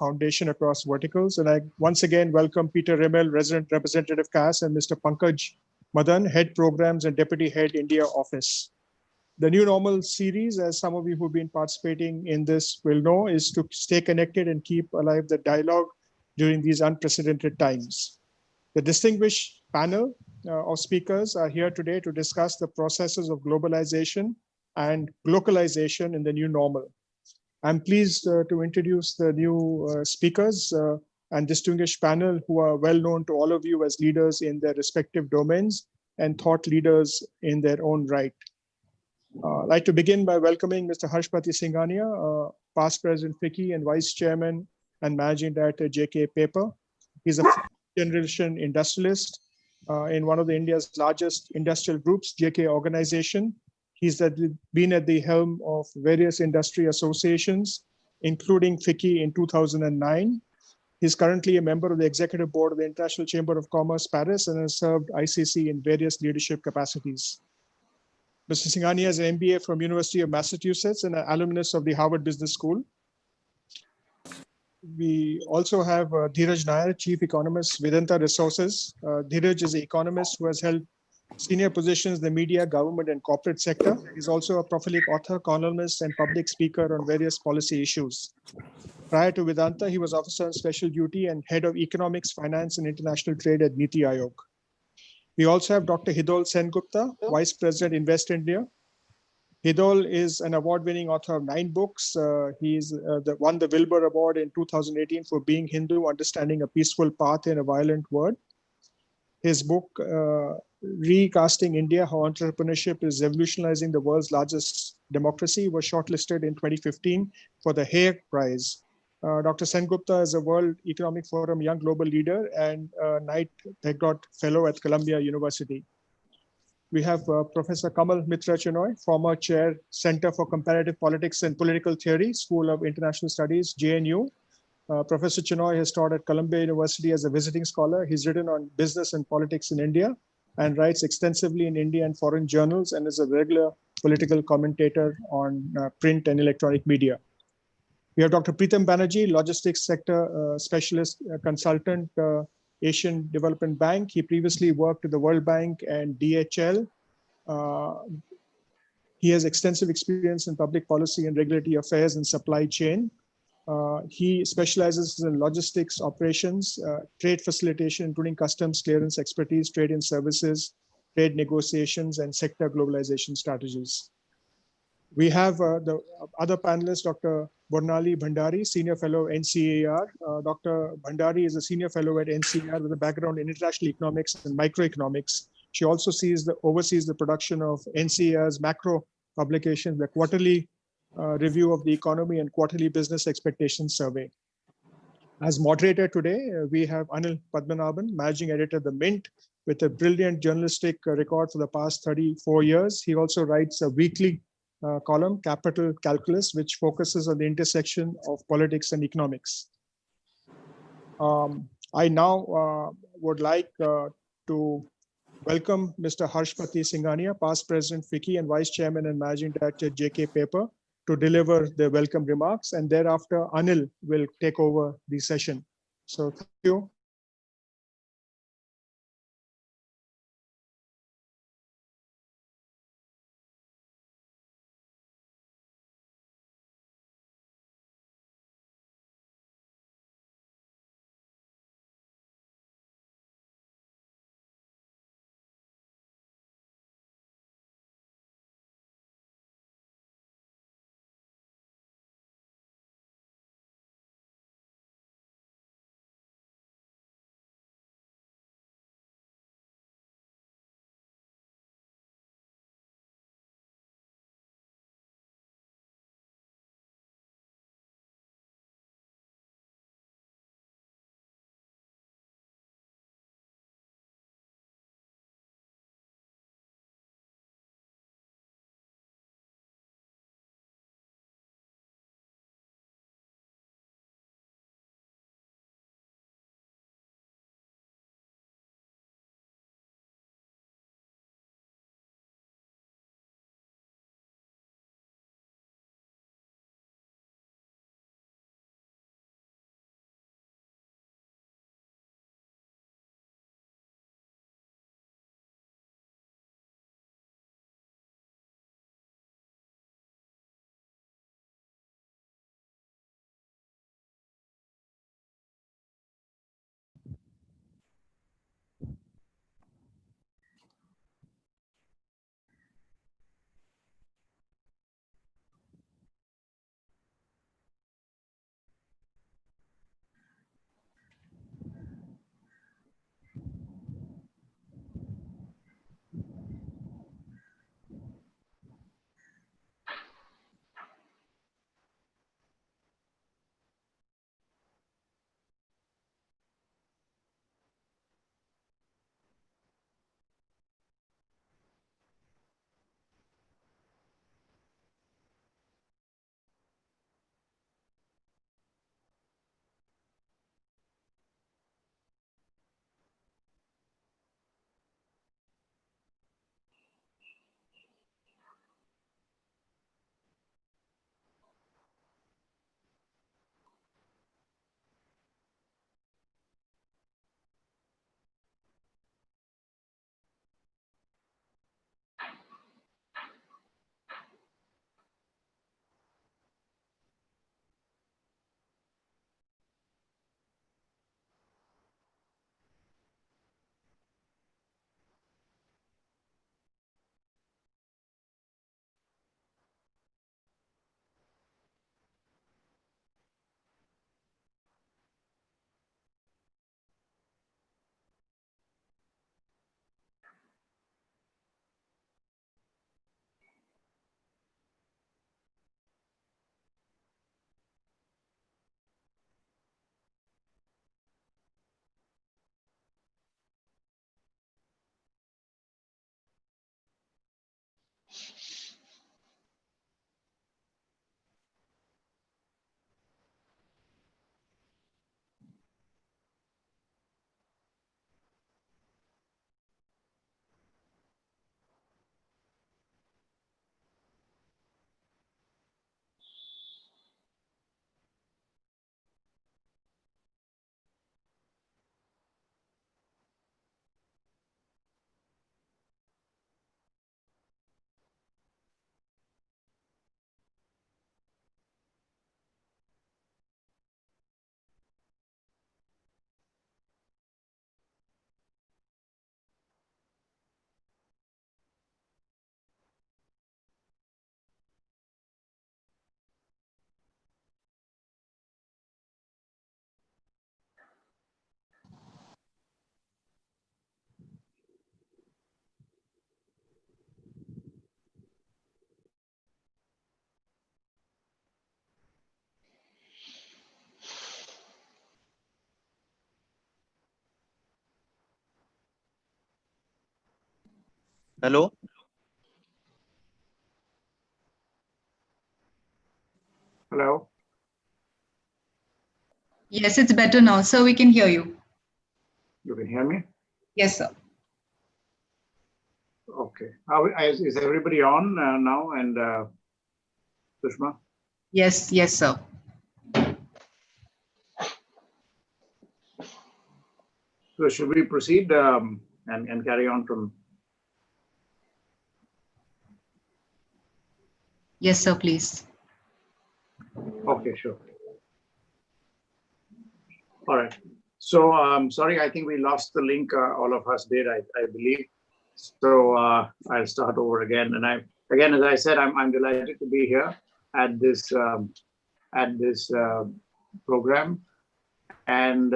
foundation across verticals. And I once again welcome Peter Rimmel, Resident Representative CAS, and Mr. Pankaj Madan, Head Programs and Deputy Head India Office. The New Normal series, as some of you who've been participating in this will know, is to stay connected and keep alive the dialogue during these unprecedented times. The distinguished panel of speakers are here today to discuss the processes of globalization and glocalization in the new normal. I'm pleased to introduce the new speakers and distinguished panel who are well known to all of you as leaders in their respective domains and thought leaders in their own right. I'd like to begin by welcoming Mr. Harshpati Singhania, past President FICCI and Vice Chairman and Managing Director JK Paper. He's a generation industrialist in one of the India's largest industrial groups, JK Organization. He's been at the helm of various industry associations, including FICCI in 2009. He's currently a member of the executive board of the International Chamber of Commerce, Paris, and has served ICC in various leadership capacities. Mr. Singhania has an MBA from University of Massachusetts and an alumnus of the Harvard Business School. We also have Dheeraj Nair, Chief Economist, Vedanta Resources. Dheeraj is an economist who has held senior positions in the media, government, and corporate sector. He's also a prolific author, columnist, and public speaker on various policy issues. Prior to Vedanta, he was officer on special duty and head of economics, finance, and international trade at Niti Aayog. We also have Dr. Hiddleston Gupta, Vice President, Invest India. Hidol is an award-winning author of 9 books. He's won the Wilbur Award in 2018 for Being Hindu, Understanding a Peaceful Path in a Violent World. His book, Recasting India, How Entrepreneurship is Revolutionizing the World's Largest Democracy, was shortlisted in 2015 for the Hare Prize. Dr. Sengupta is a World Economic Forum Young Global Leader and Knight Thegdott Fellow at Columbia University. We have Professor Kamal Mitra Chenoy, former Chair, Center for Comparative Politics and Political Theory, School of International Studies, JNU. Professor Chenoy has taught at Columbia University as a visiting scholar. He's written on business and politics in India and writes extensively in India and foreign journals and is a regular political commentator on print and electronic media. We have Dr. Pritam Banerjee, logistics sector specialist consultant, Asian Development Bank. He previously worked at the World Bank and DHL. He has extensive experience in public policy and regulatory affairs and supply chain. He specializes in logistics operations, trade facilitation, including customs clearance expertise, trade and services, trade negotiations, and sector globalization strategies. We have the other panelist, Dr. Bornali Bhandari, Senior Fellow, NCAR. Dr. Bhandari is a Senior Fellow at NCAR with a background in international economics and microeconomics. She also oversees the production of NCAR's macro publications, the quarterly review of the economy and quarterly business expectations survey. As moderator today, we have Anil Padmanabhan, Managing Editor of The Mint, with a brilliant journalistic record for the past 34 years. He also writes a weekly column, Capital Calculus, which focuses on the intersection of politics and economics. I now would like to welcome Mr. Harshpati Singhania, past President FICCI and Vice Chairman and Managing Director JK Paper, to deliver the welcome remarks, and thereafter Anil will take over the session. So thank you. Hello? Hello? Yes, it's better now, sir. We can hear you. You can hear me? Yes, sir. Okay. Is everybody on now? And Sushma? Yes, yes, sir. So should we proceed and carry on from? Yes, sir, please. Okay, sure. All right. So sorry, I think we lost the link. All of us did, I believe. So I'll start over again. And again, as I said, I'm delighted to be here at this program. And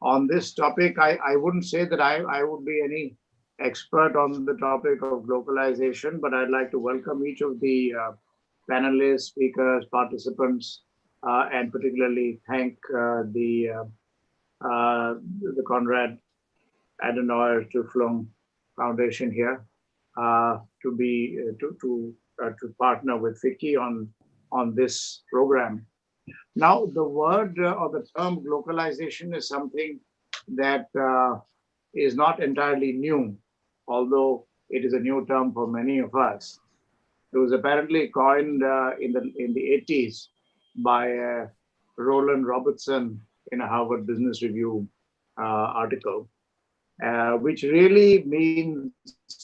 on this topic, I wouldn't say that I would be any expert on the topic of globalization, but I'd like to welcome each of the panelists, speakers, participants, and particularly thank the Konrad Adenauer Tuflung Foundation here to partner with Vicky on this program. Now, the word or the term globalization is something that is not entirely new, although it is a new term for many of us. It was apparently coined in the 80s by Roland Robertson in a Harvard Business Review article, which really means,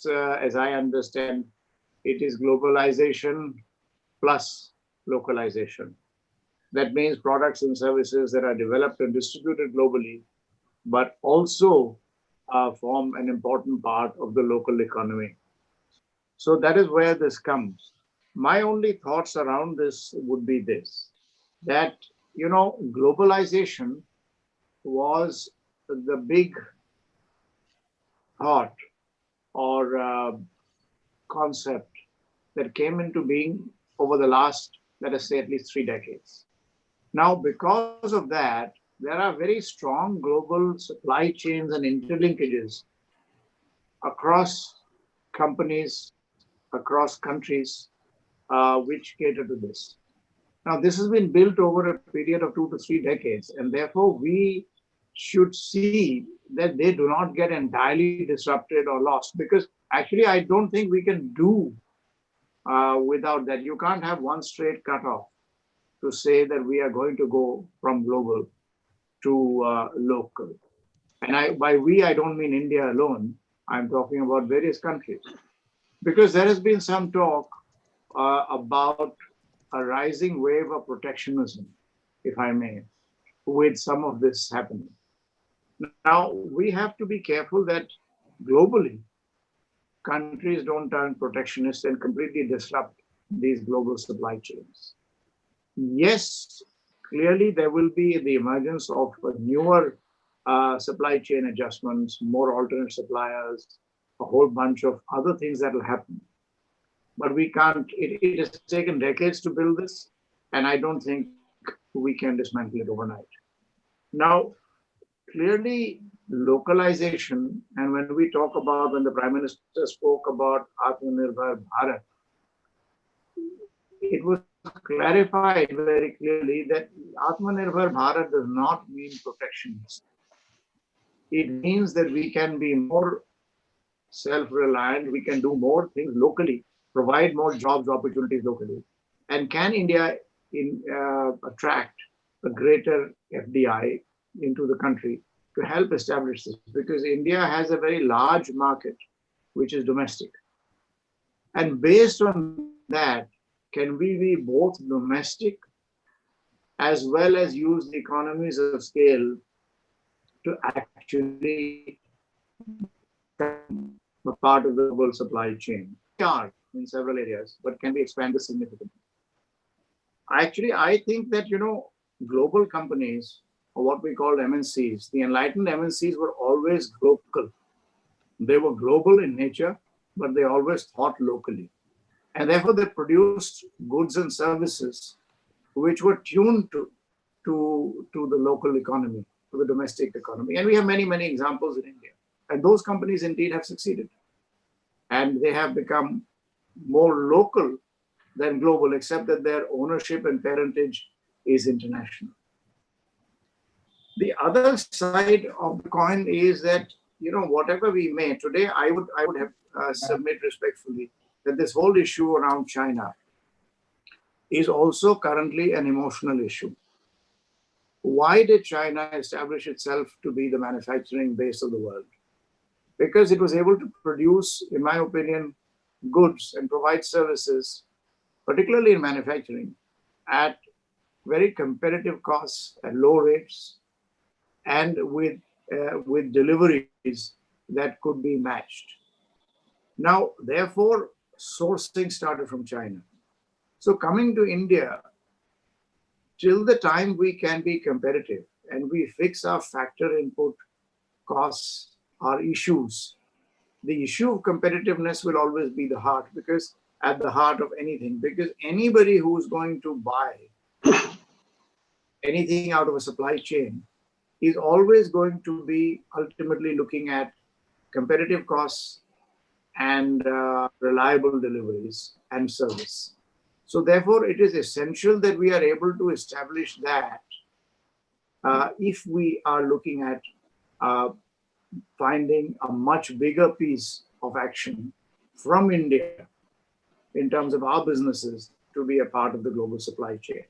as I understand, it is globalization plus localization. That means products and services that are developed and distributed globally, but also form an important part of the local economy. So that is where this comes. My only thoughts around this would be this, that, globalization was the big thought or concept that came into being over the last, let us say, at least 3 decades. Now, because of that, there are very strong global supply chains and interlinkages across companies, across countries, which cater to this. Now, this has been built over a period of 2 to 3 decades, and therefore we should see that they do not get entirely disrupted or lost, because actually I don't think we can do without that. You can't have one straight cutoff to say that we are going to go from global to local. And by we, I don't mean India alone. I'm talking about various countries. Because there has been some talk about a rising wave of protectionism, if I may, with some of this happening. Now, we have to be careful that globally, countries don't turn protectionist and completely disrupt these global supply chains. Yes, clearly there will be the emergence of newer supply chain adjustments, more alternate suppliers, a whole bunch of other things that will happen. But we can't, it has taken decades to build this, and I don't think we can dismantle it overnight. Now, clearly, localization, and when we talk about, when the Prime Minister spoke about Atmanirbhar Bharat, it was clarified very clearly that Atmanirbhar Bharat does not mean protectionist. It means that we can be more self-reliant, we can do more things locally, provide more jobs opportunities locally. And can India attract a greater FDI into the country to help establish this? Because India has a very large market, which is domestic. And based on that, can we be both domestic as well as use the economies of scale to actually become a part of the global supply chain? We are in several areas, but can we expand this significantly? Actually, I think that, global companies, or what we call MNCs, the enlightened MNCs were always global. They were global in nature, but they always thought locally. And therefore, they produced goods and services which were tuned to the local economy, to the domestic economy. And we have many, many examples in India. And those companies indeed have succeeded. and they have become more local than global, except that their ownership and parentage is international. The other side of the coin is that, whatever we may today, I would have submit respectfully that this whole issue around China is also currently an emotional issue. Why did China establish itself to be the manufacturing base of the world? Because it was able to produce, in my opinion, goods and provide services, particularly in manufacturing, at very competitive costs, at low rates, and with deliveries that could be matched. Now, therefore, sourcing started from China. So coming to India, till the time we can be competitive and we fix our factor input costs, our issues, the issue of competitiveness will always be the heart, because at the heart of anything, because anybody who's going to buy anything out of a supply chain is always going to be ultimately looking at competitive costs and reliable deliveries and service. So therefore, it is essential that we are able to establish that if we are looking at finding a much bigger piece of action from India in terms of our businesses to be a part of the global supply chain.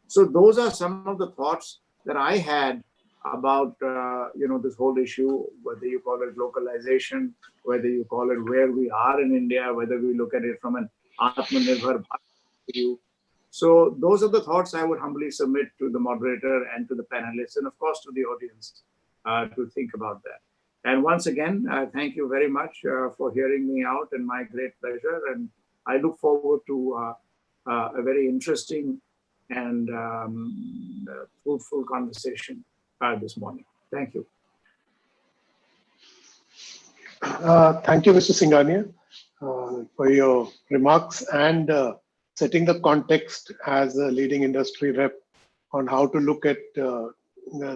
So those are some of the thoughts that I had about this whole issue, whether you call it localization, whether you call it where we are in India, whether we look at it from an Atmanirbhar view. So those are the thoughts I would humbly submit to the moderator and to the panelists, and of course to the audience to think about that. And once again, thank you very much for hearing me out, and my great pleasure. And I look forward to a very interesting and fruitful conversation this morning. Thank you. Thank you, Mr. Singhania, for your remarks and setting the context as a leading industry rep on how to look at the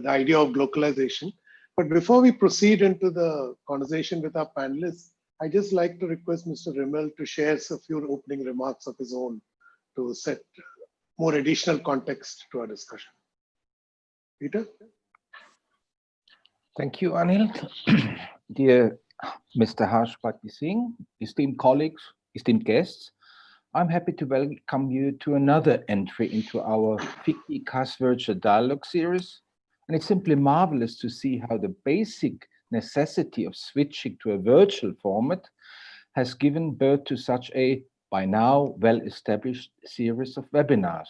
idea of globalization. But before we proceed into the conversation with our panelists, I just like to request Mr. Rimmel to share a few opening remarks of his own to set more additional context to our discussion. Peter? Thank you, Anil. Dear Mr. Harshpati Singh, esteemed colleagues, esteemed guests, I'm happy to welcome you to another entry into our FICCI CAS Virtual Dialogue series. And it's simply marvelous to see how the basic necessity of switching to a virtual format has given birth to such a, by now, well-established series of webinars.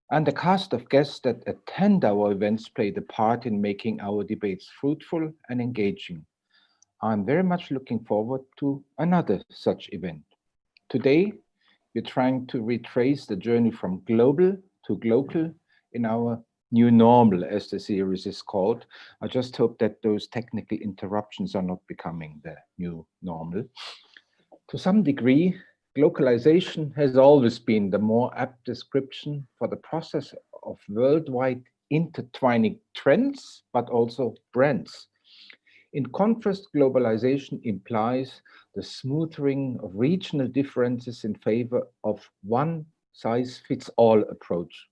And the cast of guests that attend our events played a part in making our debates fruitful and engaging. I'm very much looking forward to another such event. Today, we're trying to retrace the journey from global to glocal in our new normal, as the series is called. I just hope that those technical interruptions are not becoming the new normal. To some degree, globalization has always been the more apt description for the process of worldwide intertwining trends, but also brands. In contrast, globalization implies the smoothing of regional differences in favor of one-size-fits-all approach.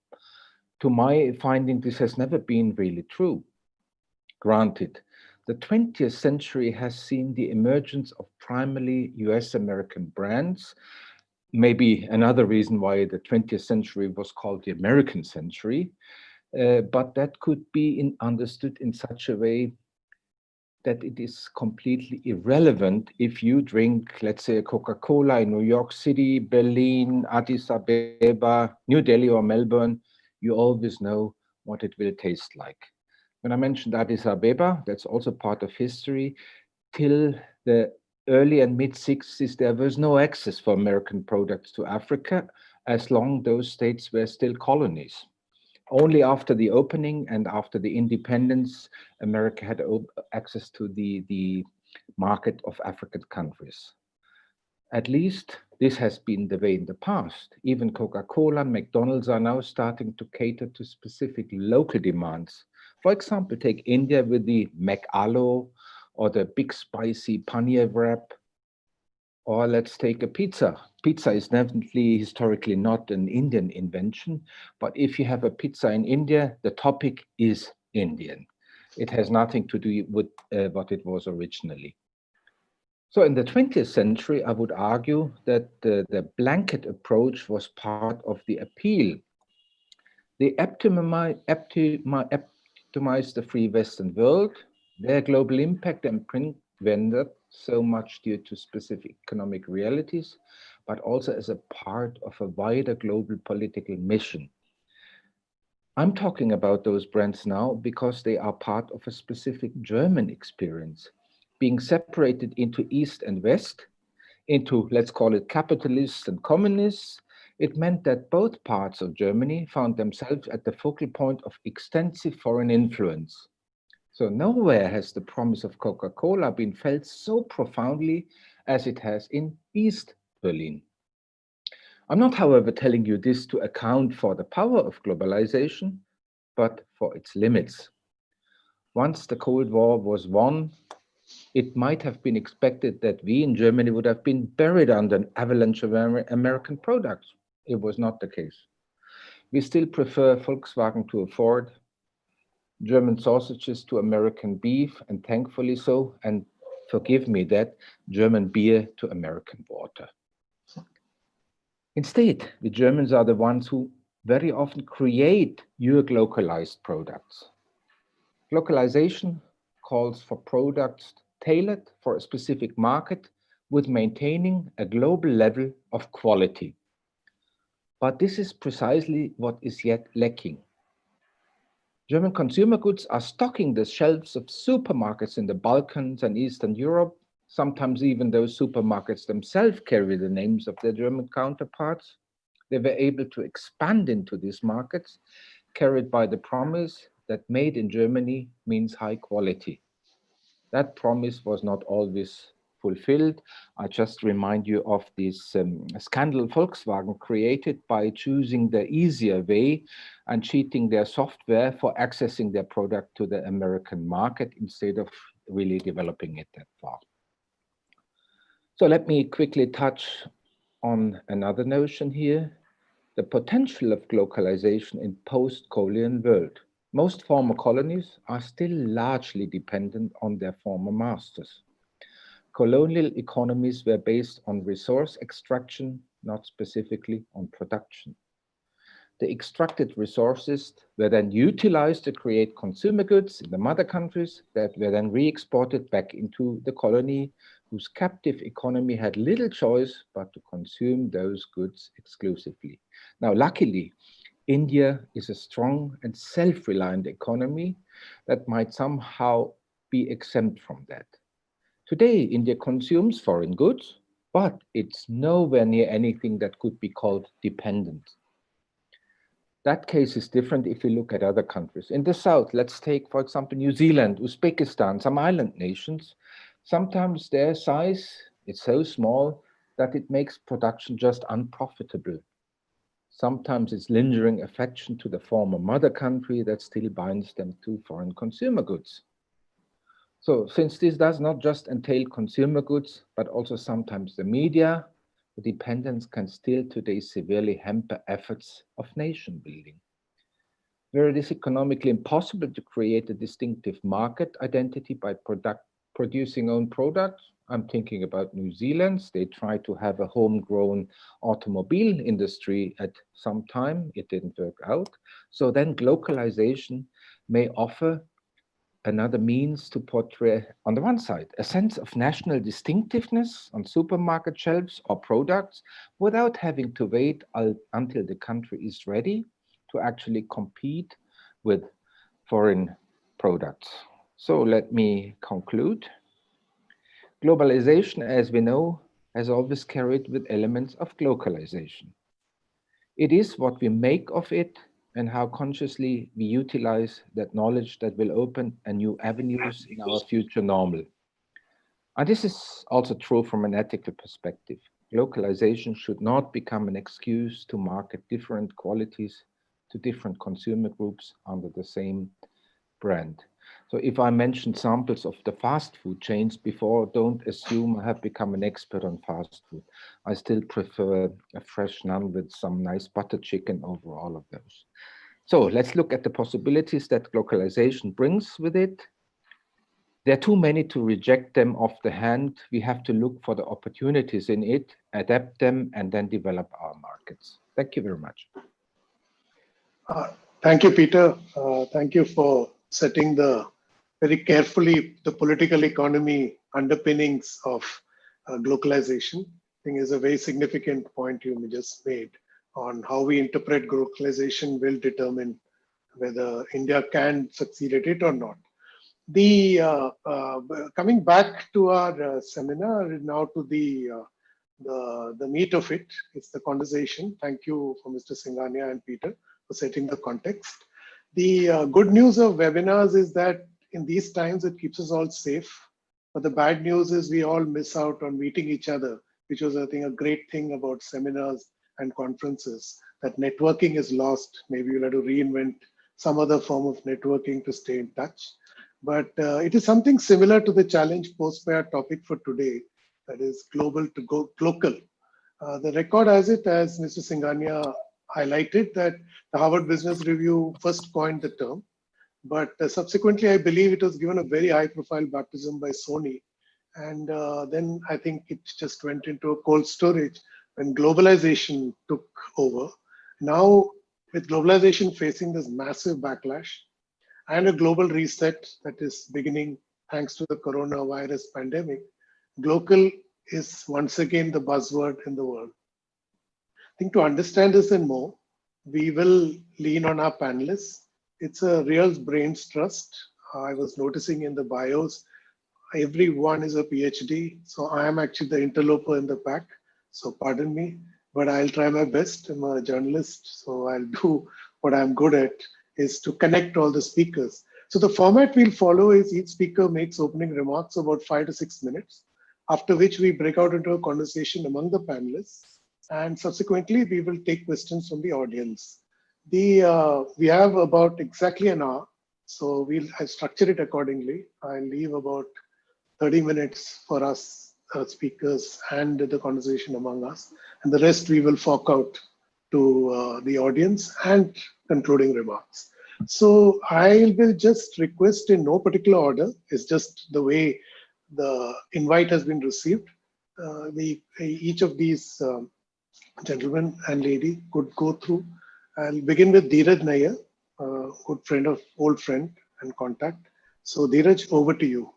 To my finding, this has never been really true. Granted, the 20th century has seen the emergence of primarily US-American brands. Maybe another reason why the 20th century was called the American century, but that could be understood in such a way that it is completely irrelevant if you drink, let's say, a Coca-Cola in New York City, Berlin, Addis Abeba, New Delhi, or Melbourne. You always know what it will taste like. When I mentioned Addis Abeba, that's also part of history. Till the early and mid-60s, there was no access for American products to Africa, as long those states were still colonies. Only after the opening and after the independence, America had access to the market of African countries. At least this has been the way in the past. Even Coca-Cola and McDonald's are now starting to cater to specific local demands. For example, take India with the McAloo or the big spicy paneer wrap. Or let's take a pizza. Pizza is definitely historically not an Indian invention, but if you have a pizza in India, the topic is Indian. It has nothing to do with what it was originally. So in the 20th century, I would argue that the blanket approach was part of the appeal. They optimized the free Western world. Their global impact and prevented so much due to specific economic realities, but also as a part of a wider global political mission. I'm talking about those brands now because they are part of a specific German experience, being separated into East and West, into, let's call it, capitalists and communists. It meant that both parts of Germany found themselves at the focal point of extensive foreign influence. So nowhere has the promise of Coca-Cola been felt so profoundly as it has in East Berlin. I'm not, however, telling you this to account for the power of globalization, but for its limits. Once the Cold War was won, it might have been expected that we in Germany would have been buried under an avalanche of American products. It was not the case. We still prefer Volkswagen to a Ford, German sausages to American beef, and thankfully so, and forgive me that, German beer to American water. Instead, we Germans are the ones who very often create your localized products. Localization calls for products tailored for a specific market with maintaining a global level of quality. But this is precisely what is yet lacking. German consumer goods are stocking the shelves of supermarkets in the Balkans and Eastern Europe. Sometimes even those supermarkets themselves carry the names of their German counterparts. They were able to expand into these markets, carried by the promise that made in Germany means high quality. That promise was not always fulfilled. I just remind you of this scandal Volkswagen created by choosing the easier way and cheating their software for accessing their product to the American market instead of really developing it that far. So let me quickly touch on another notion here, the potential of globalization in post-colonial world. Most former colonies are still largely dependent on their former masters. Colonial economies were based on resource extraction, not specifically on production. The extracted resources were then utilized to create consumer goods in the mother countries that were then re-exported back into the colony, whose captive economy had little choice but to consume those goods exclusively. Now, luckily, India is a strong and self-reliant economy that might somehow be exempt from that. Today, India consumes foreign goods, but it's nowhere near anything that could be called dependent. That case is different if you look at other countries. In the south, let's take, for example, New Zealand, Uzbekistan, some island nations. Sometimes their size is so small that it makes production just unprofitable. Sometimes it's lingering affection to the former mother country that still binds them to foreign consumer goods. So since this does not just entail consumer goods, but also sometimes the media, the dependence can still today severely hamper efforts of nation building. Where it is economically impossible to create a distinctive market identity by producing own products, I'm thinking about New Zealand. They tried to have a homegrown automobile industry at some time. It didn't work out. So then globalization may offer another means to portray, on the one side, a sense of national distinctiveness on supermarket shelves or products without having to wait until the country is ready to actually compete with foreign products. So let me conclude. Globalization, as we know, has always carried with elements of localization. It is what we make of it and how consciously we utilize that knowledge that will open a new avenues in our future normal. And this is also true from an ethical perspective. Localization should not become an excuse to market different qualities to different consumer groups under the same brand. So if I mention samples of the fast food chains before, don't assume I have become an expert on fast food. I still prefer a fresh naan with some nice butter chicken over all of those. So let's look at the possibilities that globalization brings with it. There are too many to reject them off the hand. We have to look for the opportunities in it, adapt them, and then develop our markets. Thank you very much. Thank you, Peter. Thank you for setting very carefully the political economy underpinnings of globalization. I think is a very significant point you just made on how we interpret globalization will determine whether India can succeed at it or not. Coming back to our seminar now to the meat of it, it's the conversation. Thank you for Mr. Singhania and Peter for setting the context. The good news of webinars is that in these times it keeps us all safe. But the bad news is we all miss out on meeting each other, which was, I think, a great thing about seminars and conferences, that networking is lost. Maybe you'll have to reinvent some other form of networking to stay in touch. But it is something similar to the challenge posed by our topic for today, that is global to go local. The record has it, as Mr. Singhania highlighted, that the Harvard Business Review first coined the term, but subsequently I believe it was given a very high profile baptism by Sony. And then I think it just went into a cold storage when globalization took over. Now, with globalization facing this massive backlash and a global reset that is beginning thanks to the coronavirus pandemic, Glocal is once again the buzzword in the world. I think to understand this and more, we will lean on our panelists. It's a real brains trust. I was noticing in the bios, everyone is a PhD. So I am actually the interloper in the pack. So pardon me, but I'll try my best. I'm a journalist, so I'll do what I'm good at, is to connect all the speakers. So the format we'll follow is each speaker makes opening remarks about 5 to 6 minutes, after which we break out into a conversation among the panelists. And subsequently, we will take questions from the audience. We have about exactly an hour, so I structure it accordingly. I'll leave about 30 minutes for us speakers and the conversation among us, and the rest we will fork out to the audience and concluding remarks. So I will just request in no particular order. It's just the way the invite has been received. Each of these gentlemen and lady could go through. I'll begin with Dheeraj Nair, old friend and contact. So Dheeraj, over to you.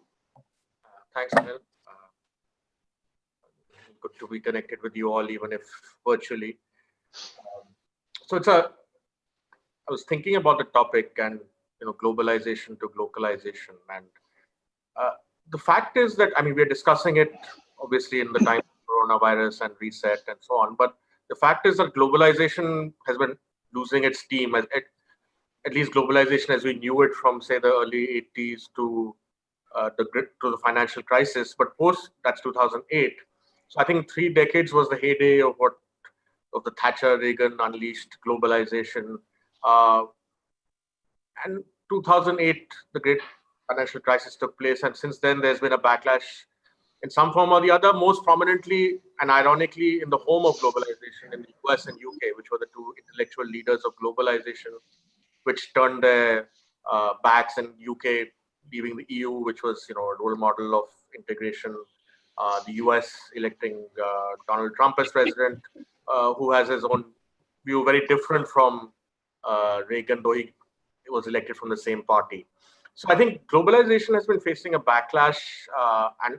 Thanks, Anil. Good to be connected with you all, even if virtually. I was thinking about the topic and globalization to glocalization, and the fact is that we're discussing it obviously in the time of coronavirus and reset and so on, but the fact is that globalization has been losing its steam, at least globalization as we knew it from, say, the early 80s to the financial crisis, but post that's 2008. So I think 3 decades was the heyday of the Thatcher-Reagan unleashed globalization. And 2008, the great financial crisis took place. And since then, there's been a backlash in some form or the other, most prominently and ironically in the home of globalization in the US and UK, which were the two intellectual leaders of globalization, which turned their backs in UK, leaving the EU, which was a role model of integration. The US electing Donald Trump as president, who has his own view, very different from Reagan, though he was elected from the same party. So I think globalization has been facing a backlash, and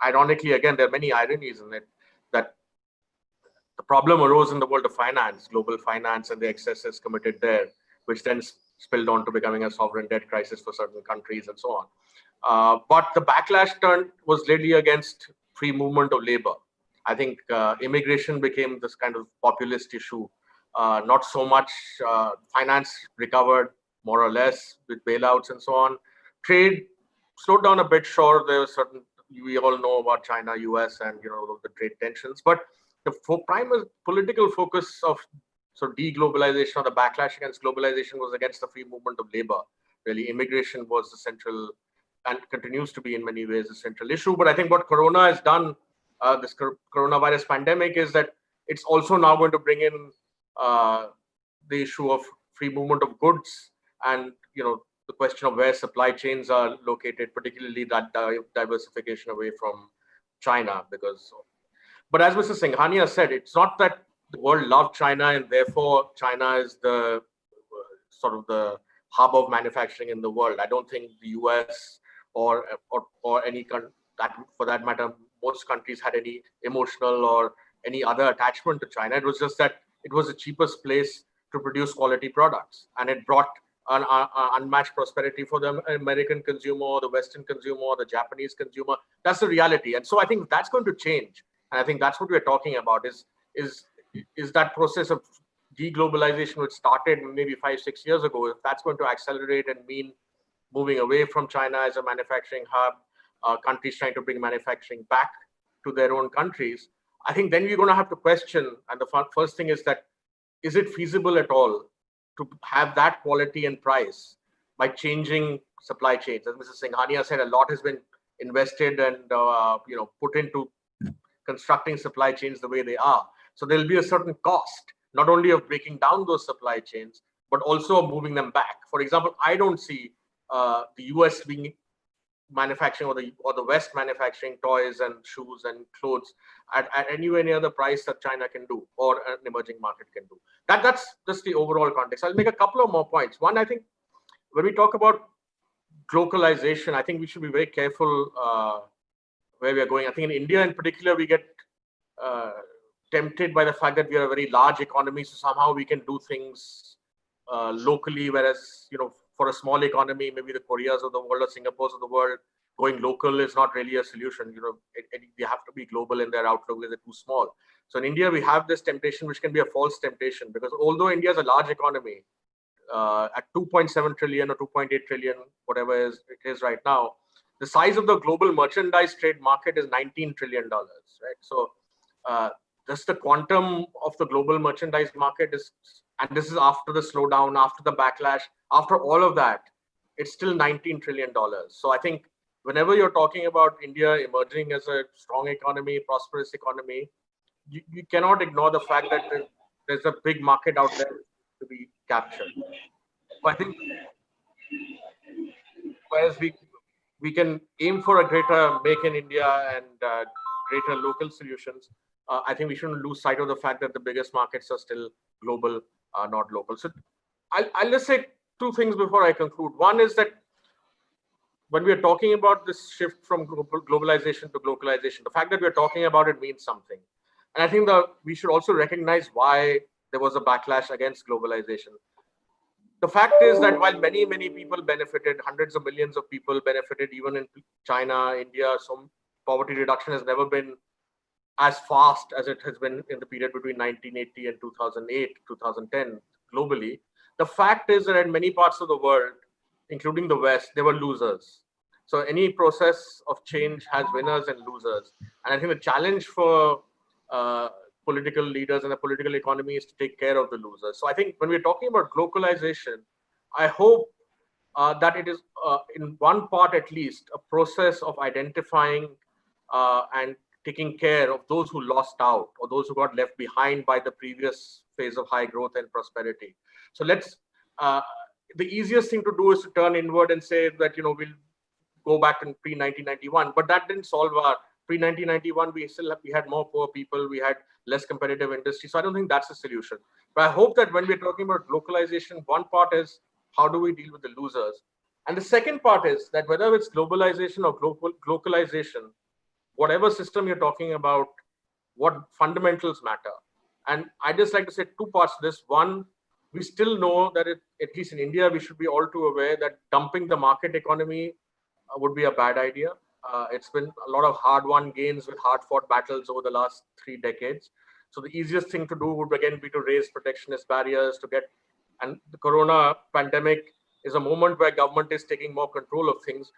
ironically, again, there are many ironies in it, that the problem arose in the world of finance, global finance, and the excesses committed there, which then spilled on to becoming a sovereign debt crisis for certain countries and so on. But the backlash was really against free movement of labor. I think immigration became this kind of populist issue. Not so much finance recovered, more or less, with bailouts and so on. Trade slowed down a bit, sure. There was we all know about China, US, and the trade tensions. But the primary political focus of deglobalization or the backlash against globalization was against the free movement of labor. really. Immigration was the central and continues to be in many ways a central issue. But I think what Corona has done, this coronavirus pandemic, is that it's also now going to bring in the issue of free movement of goods and, the question of where supply chains are located, particularly that diversification away from China. But as Mr. Singhania said, it's not that the world loved China and therefore China is the sort of the hub of manufacturing in the world. I don't think the US or any country, that for that matter, most countries had any emotional or any other attachment to China. It was just that it was the cheapest place to produce quality products, and it brought an unmatched prosperity for the American consumer, or the Western consumer, or the Japanese consumer. That's the reality, and so I think that's going to change, and I think that's what we're talking about. Is that process of deglobalization, which started maybe 5-6 years ago, if that's going to accelerate and mean moving away from China as a manufacturing hub, countries trying to bring manufacturing back to their own countries, I think then we're going to have to question. And the first thing is that, is it feasible at all to have that quality and price by changing supply chains? As Mrs. Singhania said, a lot has been invested and put into constructing supply chains the way they are. So there'll be a certain cost, not only of breaking down those supply chains, but also of moving them back. For example, I don't see the US being manufacturing or the West manufacturing toys and shoes and clothes at anywhere near the price that China can do or an emerging market can do. That's just the overall context. I'll make a couple of more points. One, I think when we talk about globalization, I think we should be very careful where we are going. I think in India in particular, we get tempted by the fact that we are a very large economy, so somehow we can do things locally, whereas for a small economy, maybe the Koreas of the world or Singapores of the world, going local is not really a solution. They have to be global in their outlook. They're too small. So in India, we have this temptation, which can be a false temptation, because although India is a large economy, at 2.7 trillion or 2.8 trillion, whatever it is right now, the size of the global merchandise trade market is $19 trillion, right? So just the quantum of the global merchandise market is, and this is after the slowdown, after the backlash, after all of that, it's still $19 trillion. So I think whenever you're talking about India emerging as a strong economy, prosperous economy, you cannot ignore the fact that there's a big market out there to be captured. So I think whereas we can aim for a greater make in India and greater local solutions, I think we shouldn't lose sight of the fact that the biggest markets are still global, not local. So I'll just say two things before I conclude. One is that when we are talking about this shift from globalization to localization, the fact that we're talking about it means something. And I think that we should also recognize why there was a backlash against globalization. The fact is that while many, many people benefited, hundreds of millions of people benefited, even in China, India, some poverty reduction has never been as fast as it has been in the period between 1980 and 2008, 2010 globally. The fact is that in many parts of the world, including the West, there were losers. So any process of change has winners and losers. And I think the challenge for political leaders and the political economy is to take care of the losers. So I think when we're talking about globalization, I hope that it is in one part at least a process of identifying and taking care of those who lost out or those who got left behind by the previous phase of high growth and prosperity. So let's, the easiest thing to do is to turn inward and say that, we'll go back in pre-1991, but that didn't solve our pre-1991. We had more poor people, we had less competitive industry. So I don't think that's the solution. But I hope that when we're talking about localization, one part is how do we deal with the losers? And the second part is that whether it's globalization or localization, whatever system you're talking about, what fundamentals matter. And I just like to say two parts to this. One, we still know that at least in India, we should be all too aware that dumping the market economy would be a bad idea. It's been a lot of hard-won gains with hard-fought battles over the last 3 decades. So the easiest thing to do would again be to raise protectionist barriers to get, and the corona pandemic is a moment where government is taking more control of things,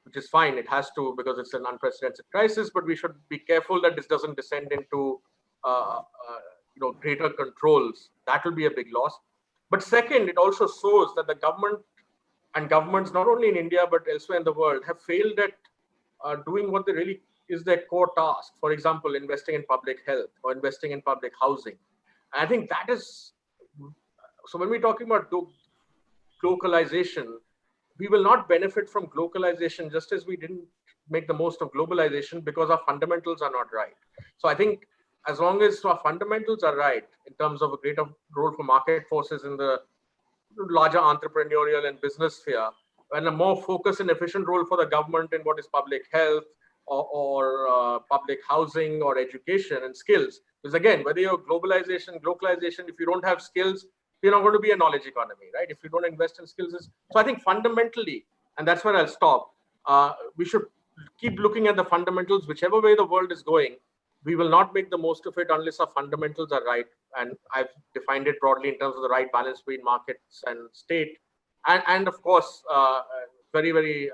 which is fine. It has to, because it's an unprecedented crisis, but we should be careful that this doesn't descend into greater controls. That will be a big loss. But second, it also shows that the government and governments, not only in India, but elsewhere in the world, have failed at doing what they really is their core task. For example, investing in public health or investing in public housing. I think that is, so when we're talking about globalization, we will not benefit from globalization just as we didn't make the most of globalization because our fundamentals are not right. So I think as long as our fundamentals are right in terms of a greater role for market forces in the larger entrepreneurial and business sphere, and a more focused and efficient role for the government in what is public health or public housing or education and skills. Because again, whether you're globalization, if you don't have skills, you're not going to be a knowledge economy, right? If you don't invest in skills. So I think fundamentally, and that's where I'll stop, we should keep looking at the fundamentals, whichever way the world is going. We will not make the most of it unless our fundamentals are right. And I've defined it broadly in terms of the right balance between markets and state. And of course, very, very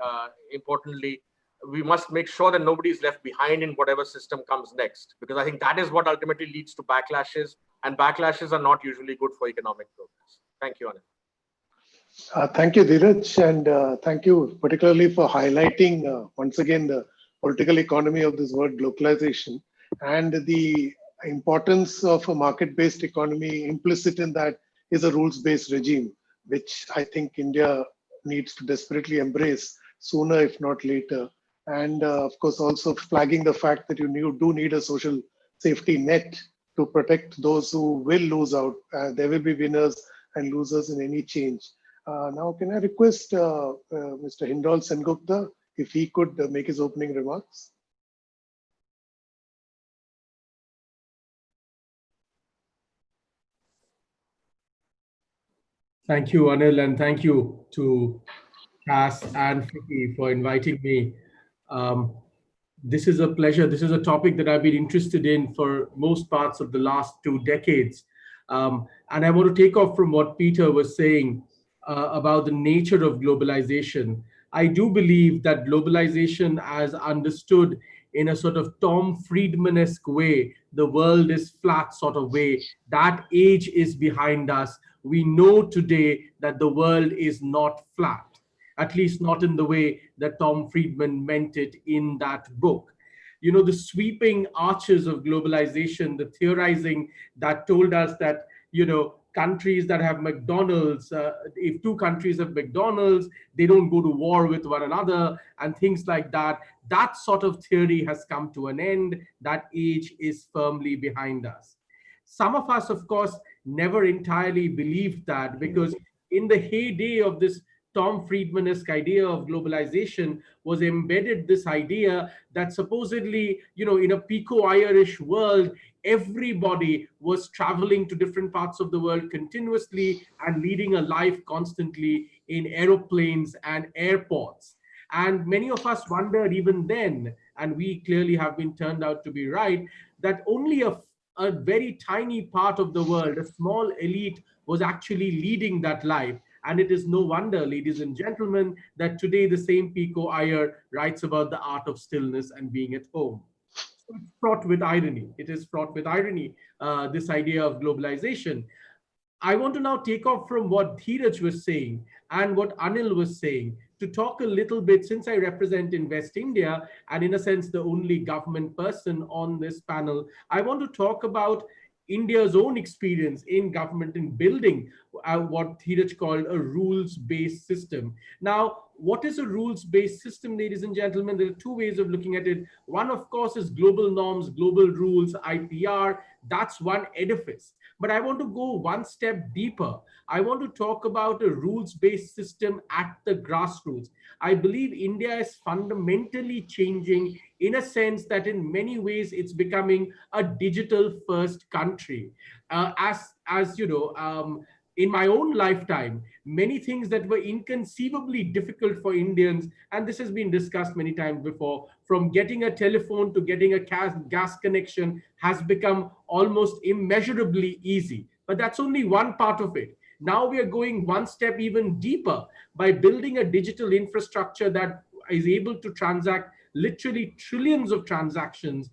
importantly, we must make sure that nobody is left behind in whatever system comes next, because I think that is what ultimately leads to backlashes, and backlashes are not usually good for economic progress. Thank you, Anil. Thank you, Dheeraj, and thank you particularly for highlighting once again the political economy of this word globalization and the importance of a market-based economy. Implicit in that is a rules-based regime, which I think India needs to desperately embrace sooner, if not later. And of course, also flagging the fact that you do need a social safety net to protect those who will lose out. There will be winners and losers in any change. Now, can I request Mr. Hiddleston Gupta if he could make his opening remarks? Thank you, Anil, and thank you to Cass and Vicky for inviting me. This is a pleasure. This is a topic that I've been interested in for most parts of the last 2 decades. And I want to take off from what Peter was saying about the nature of globalization. I do believe that globalization, as understood in a sort of Tom Friedman-esque way, the world is flat sort of way, that age is behind us. We know today that the world is not flat, at least not in the way that Tom Friedman meant it in that book. You know, the sweeping arches of globalization, the theorizing that told us that, you know, countries that have McDonald's, if 2 countries have McDonald's, they don't go to war with one another and things like that. That sort of theory has come to an end. That age is firmly behind us. Some of us, of course, never entirely believed that, because in the heyday of this Tom Friedman-esque idea of globalization was embedded this idea that supposedly, you know, in a Pico-Irish world, everybody was traveling to different parts of the world continuously and leading a life constantly in aeroplanes and airports. And many of us wondered even then, and we clearly have been turned out to be right, that only a very tiny part of the world, a small elite, was actually leading that life. And it is no wonder, ladies and gentlemen, that today the same Pico Iyer writes about the art of stillness and being at home. So it's fraught with irony. It is fraught with irony, this idea of globalization. I want to now take off from what Dheeraj was saying and what Anil was saying to talk a little bit, since I represent Invest India and in a sense the only government person on this panel, I want to talk about India's own experience in government in building what Dheeraj called a rules-based system. Now, what is a rules-based system, ladies and gentlemen? There are 2 ways of looking at it. One, of course, is global norms, global rules, IPR. That's one edifice. But I want to go one step deeper. I want to talk about a rules-based system at the grassroots. I believe India is fundamentally changing in a sense that in many ways it's becoming a digital-first country. As you know, in my own lifetime, many things that were inconceivably difficult for Indians, and this has been discussed many times before, from getting a telephone to getting a gas connection has become almost immeasurably easy. But that's only one part of it. Now we are going one step even deeper by building a digital infrastructure that is able to transact literally trillions of transactions,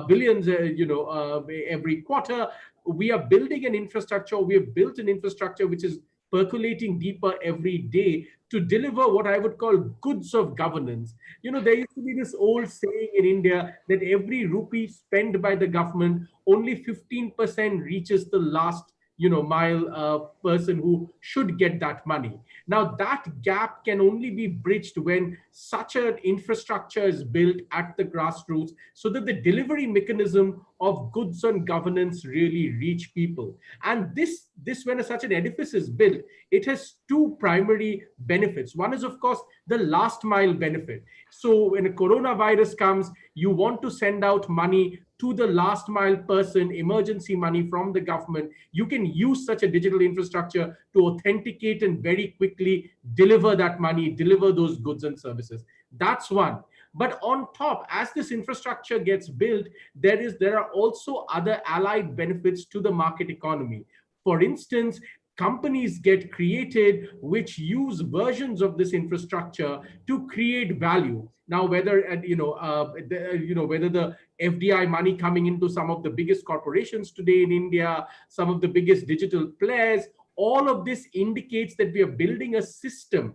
billions, every quarter. We are building an infrastructure. We have built an infrastructure which is percolating deeper every day to deliver what I would call goods of governance. There used to be this old saying in India that every rupee spent by the government, only 15% reaches the last mile person who should get that money. Now that gap can only be bridged when such an infrastructure is built at the grassroots, so that the delivery mechanism of goods on governance really reach people. And this when such an edifice is built, it has two primary benefits. One is, of course, the last mile benefit. So when a coronavirus comes, you want to send out money to the last mile person, emergency money from the government. You can use such a digital infrastructure to authenticate and very quickly deliver that money, deliver those goods and services. That's one. But on top, as this infrastructure gets built, there are also other allied benefits to the market economy. For instance, companies get created which use versions of this infrastructure to create value. Now, whether whether the FDI money coming into some of the biggest corporations today in India, some of the biggest digital players, all of this indicates that we are building a system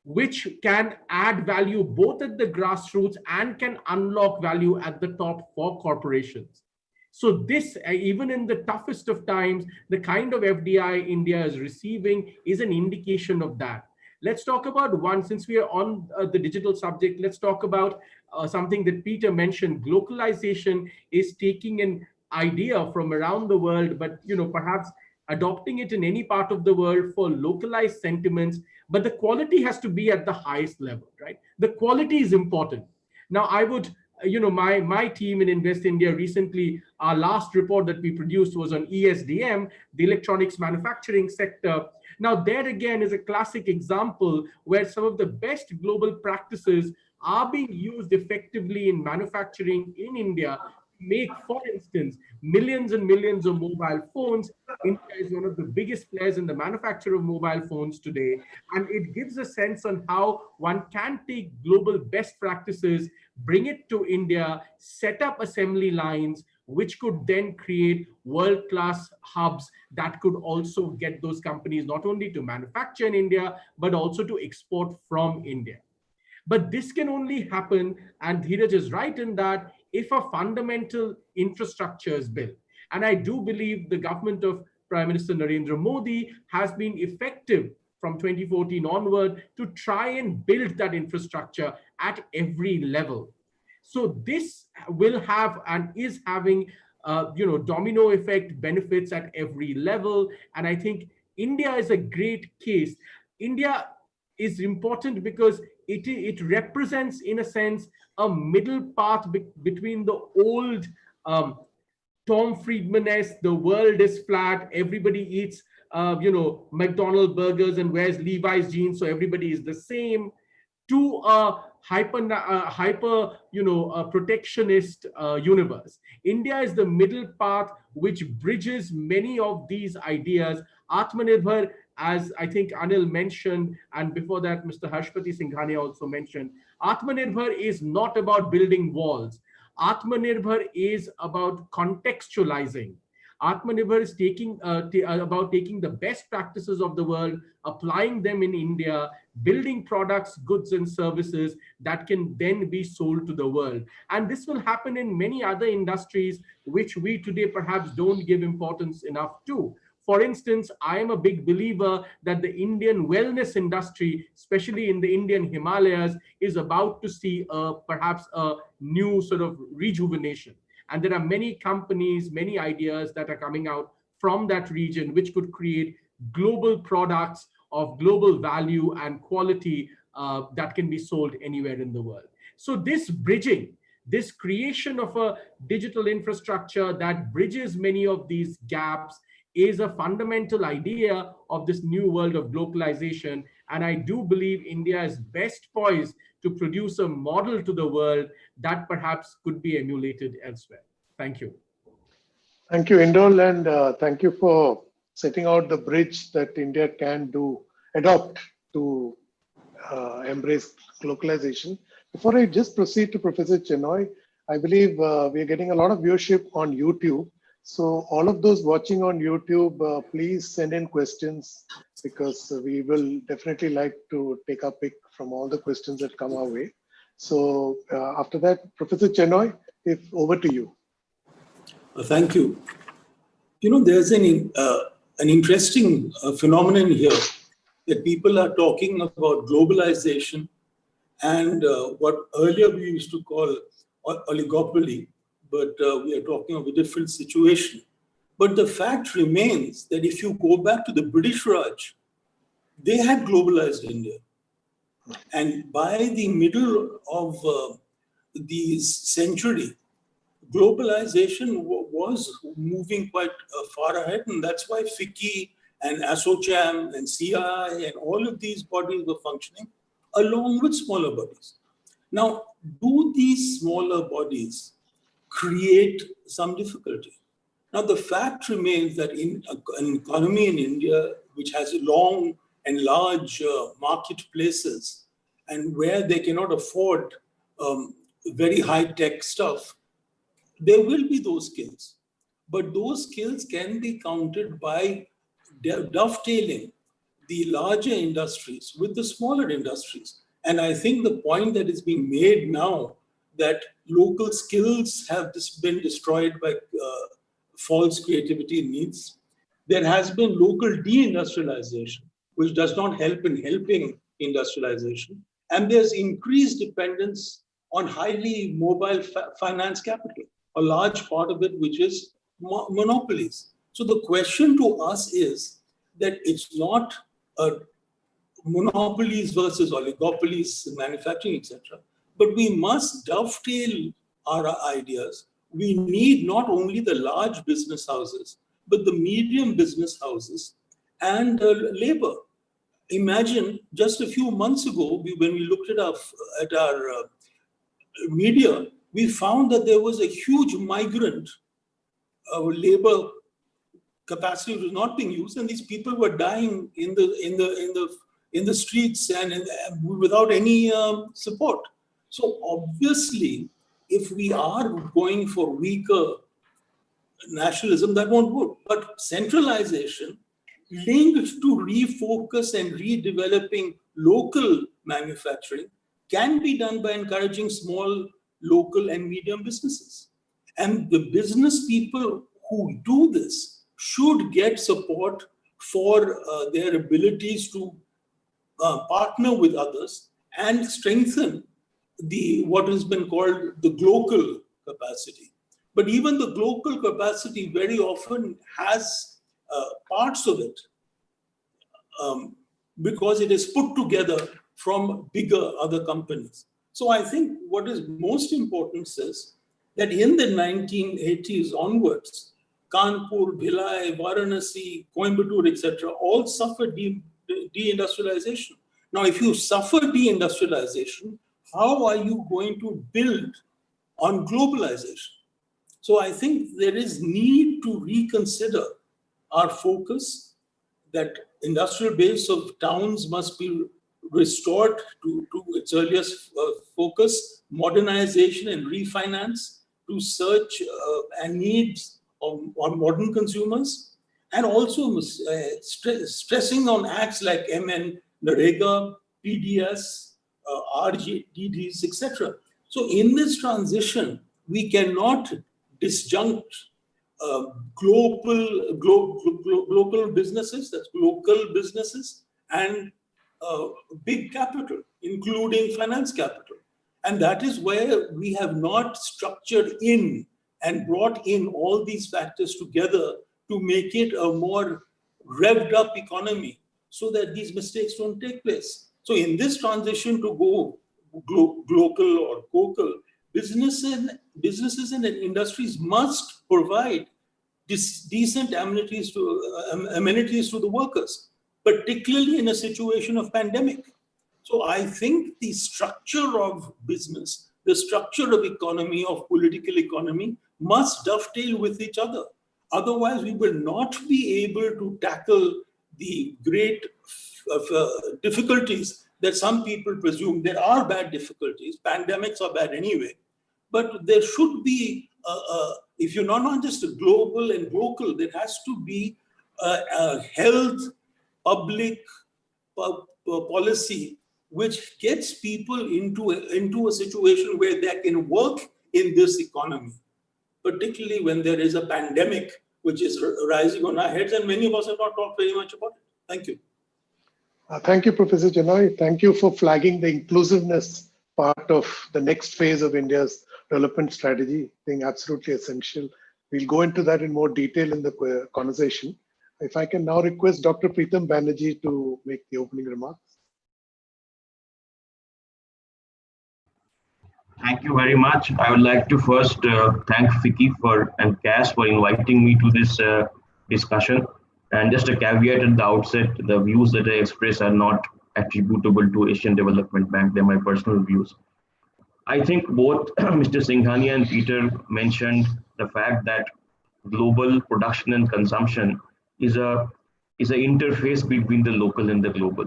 which can add value both at the grassroots and can unlock value at the top for corporations. So this, even in the toughest of times, the kind of FDI India is receiving is an indication of that. Let's talk about one, since we are on the digital subject, let's talk about something that Peter mentioned. Globalization is taking an idea from around the world, but perhaps adopting it in any part of the world for localized sentiments, but the quality has to be at the highest level, right? The quality is important. Now, I would, my team in Invest India recently, our last report that we produced was on ESDM, the electronics manufacturing sector. Now, there again is a classic example where some of the best global practices are being used effectively in manufacturing in India. Make, for instance, millions and millions of mobile phones. India is one of the biggest players in the manufacture of mobile phones today. And it gives a sense on how one can take global best practices, bring it to India, set up assembly lines, which could then create world-class hubs that could also get those companies not only to manufacture in India, but also to export from India. But this can only happen, and Dheeraj is right in that, if a fundamental infrastructure is built. And I do believe the government of Prime Minister Narendra Modi has been effective from 2014 onward to try and build that infrastructure at every level. So this will have and is having domino effect benefits at every level. And I think India is a great case. India is important because it represents, in a sense, a middle path between the old Tom Friedman-esque, the world is flat, everybody eats McDonald's burgers and wears Levi's jeans, so everybody is the same, to a hyper protectionist universe. India is the middle path which bridges many of these ideas. Atmanirbhar, as I think Anil mentioned, and before that Mr. Harshpati Singhania also mentioned, Atmanirbhar is not about building walls. Atmanirbhar is about contextualizing. Atmanirbhar is about taking the best practices of the world, applying them in India, building products, goods, and services that can then be sold to the world. And this will happen in many other industries, which we today perhaps don't give importance enough to. For instance, I am a big believer that the Indian wellness industry, especially in the Indian Himalayas, is about to see perhaps a new sort of rejuvenation. And there are many companies, many ideas that are coming out from that region, which could create global products of global value and quality that can be sold anywhere in the world. So this bridging, this creation of a digital infrastructure that bridges many of these gaps is a fundamental idea of this new world of globalization. And I do believe India is best poised to produce a model to the world that perhaps could be emulated elsewhere. Thank you. Thank you, Indol, and thank you for setting out the bridge that India can adopt to embrace globalization. Before I just proceed to Professor Chenoy, I believe we are getting a lot of viewership on YouTube. So all of those watching on YouTube, please send in questions because we will definitely like to take a pick from all the questions that come our way. So after that, Professor Chenoy, over to you. Thank you. You know, there's an interesting phenomenon here that people are talking about globalization and what earlier we used to call oligopoly, but we are talking of a different situation. But the fact remains that if you go back to the British Raj, they had globalized India. And by the middle of the century, globalization was moving quite far ahead. And that's why FICCI and ASSOCHAM and CI and all of these bodies were functioning along with smaller bodies. Now, do these smaller bodies create some difficulty? Now, the fact remains that in an economy in India, which has long and large marketplaces, and where they cannot afford very high-tech stuff, there will be those skills. But those skills can be countered by dovetailing the larger industries with the smaller industries. And I think the point that is being made now that local skills have been destroyed by false creativity needs. There has been local deindustrialization, which does not help in helping industrialization. And there's increased dependence on highly mobile finance capital, a large part of it, which is monopolies. So the question to us is that it's not monopolies versus oligopolies, manufacturing, etc. But we must dovetail our ideas. We need not only the large business houses, but the medium business houses and labor. Imagine just a few months ago, when we looked at our media, we found that there was a huge migrant labor capacity was not being used, and these people were dying in the streets and without any support. So obviously, if we are going for weaker nationalism, that won't work. But centralization linked to refocus and redeveloping local manufacturing can be done by encouraging small, local, and medium businesses. And the business people who do this should get support for their abilities to partner with others and strengthen what has been called the Glocal capacity. But even the Glocal capacity very often has parts of it because it is put together from bigger other companies. So I think what is most important is that in the 1980s onwards, Kanpur, Bhilai, Varanasi, Coimbatore, etc., all suffered deindustrialization. Now, if you suffer deindustrialization, how are you going to build on globalization? So I think there is need to reconsider our focus, that industrial base of towns must be restored to its earliest focus, modernization and refinance to search and needs on modern consumers, and also stressing on acts like MN, Narega, PDS, RGDDs, etc. So in this transition, we cannot disjunct global businesses, that's local businesses, and big capital, including finance capital. And that is where we have not structured in and brought in all these factors together to make it a more revved up economy so that these mistakes don't take place. So in this transition to go global or local, businesses and industries must provide decent amenities to the workers, particularly in a situation of pandemic. So I think the structure of business, the structure of economy, of political economy, must dovetail with each other. Otherwise, we will not be able to tackle the great difficulties that some people presume. There are bad difficulties. Pandemics are bad anyway. but there should be, if you're not just a global and local, there has to be a health, public policy which gets people into a situation where they can work in this economy, particularly when there is a pandemic which is rising on our heads, and many of us have not talked very much about it. Thank you. Thank you, Professor Janoy. Thank you for flagging the inclusiveness part of the next phase of India's development strategy, being absolutely essential. We'll go into that in more detail in the conversation. If I can now request Dr. Preetam Banerjee to make the opening remarks. Thank you very much. I would like to first thank Vicky and Cass for inviting me to this discussion. And just a caveat at the outset, the views that I express are not attributable to Asian Development Bank. They're my personal views. I think both Mr. Singhania and Peter mentioned the fact that global production and consumption is an interface between the local and the global.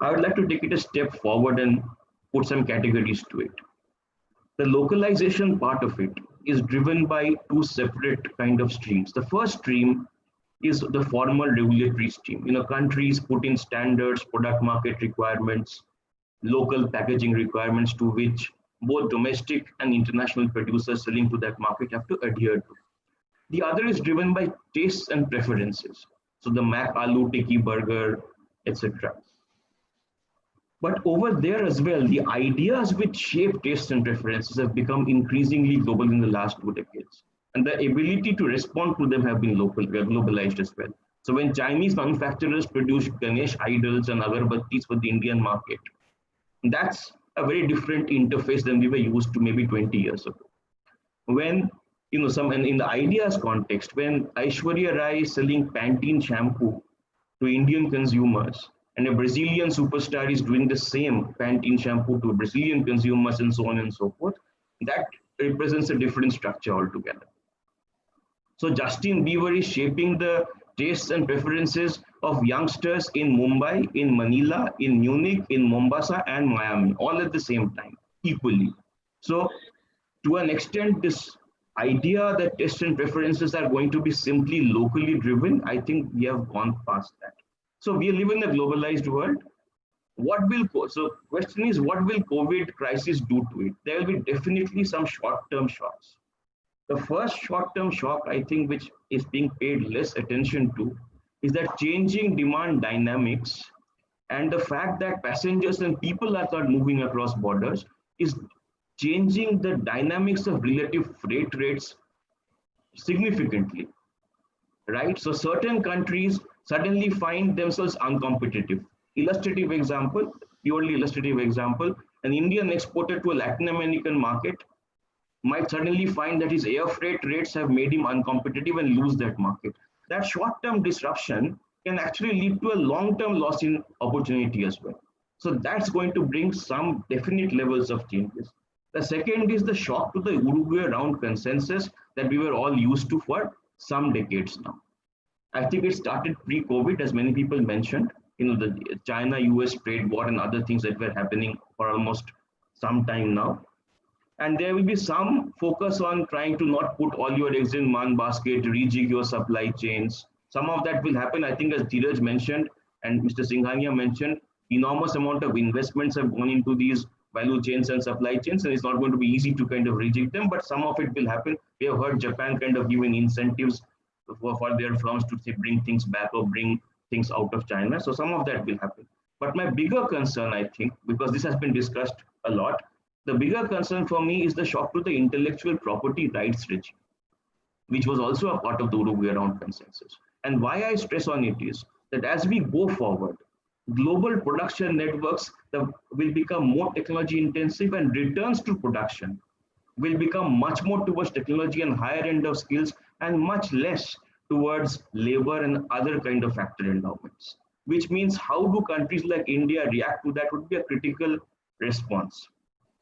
I would like to take it a step forward and put some categories to it. The localization part of it is driven by two separate kind of streams. The first stream is the formal regulatory stream. Countries put in standards, product market requirements, local packaging requirements to which both domestic and international producers selling to that market have to adhere to. The other is driven by tastes and preferences. So the Mac Aloo Tikki burger, etc. But over there as well, the ideas which shape tastes and preferences have become increasingly global in the last 2 decades. And the ability to respond to them have been globalized as well. So when Chinese manufacturers produce Ganesh idols and agarbattis for the Indian market, that's a very different interface than we were used to maybe 20 years ago. When, in the ideas context, when Aishwarya Rai is selling Pantene shampoo to Indian consumers, and a Brazilian superstar is doing the same Pantene shampoo to Brazilian consumers and so on and so forth, that represents a different structure altogether. So Justin Bieber is shaping the tastes and preferences of youngsters in Mumbai, in Manila, in Munich, in Mombasa and Miami, all at the same time, equally. So to an extent, this idea that tastes and preferences are going to be simply locally driven, I think we have gone past that. So we live in a globalized world. So question is, what will COVID crisis do to it? There will be definitely some short-term shocks. The first short-term shock, I think, which is being paid less attention to, is that changing demand dynamics and the fact that passengers and people are not moving across borders is changing the dynamics of relative freight rates significantly, right? So certain countries suddenly find themselves uncompetitive. Illustrative example, purely illustrative example, an Indian exporter to a Latin American market might suddenly find that his air freight rates have made him uncompetitive and lose that market. That short-term disruption can actually lead to a long-term loss in opportunity as well. So that's going to bring some definite levels of changes. The second is the shock to the Uruguay round consensus that we were all used to for some decades now. I think it started pre-COVID, as many people mentioned, the China-US trade war and other things that were happening for almost some time now. And there will be some focus on trying to not put all your eggs in one basket, rejig your supply chains. Some of that will happen, I think, as Dheeraj mentioned, and Mr. Singhania mentioned, enormous amount of investments have gone into these value chains and supply chains, and it's not going to be easy to kind of rejig them, but some of it will happen. We have heard Japan kind of giving incentives for their firms to say, bring things back or bring things out of China. So some of that will happen. But my bigger concern, I think, because this has been discussed a lot, the bigger concern for me is the shock to the intellectual property rights regime, which was also a part of the Uruguay round consensus. And why I stress on it is that as we go forward, global production networks will become more technology intensive, and returns to production will become much more towards technology and higher end of skills and much less towards labor and other kind of factor endowments, which means how do countries like India react to that would be a critical response.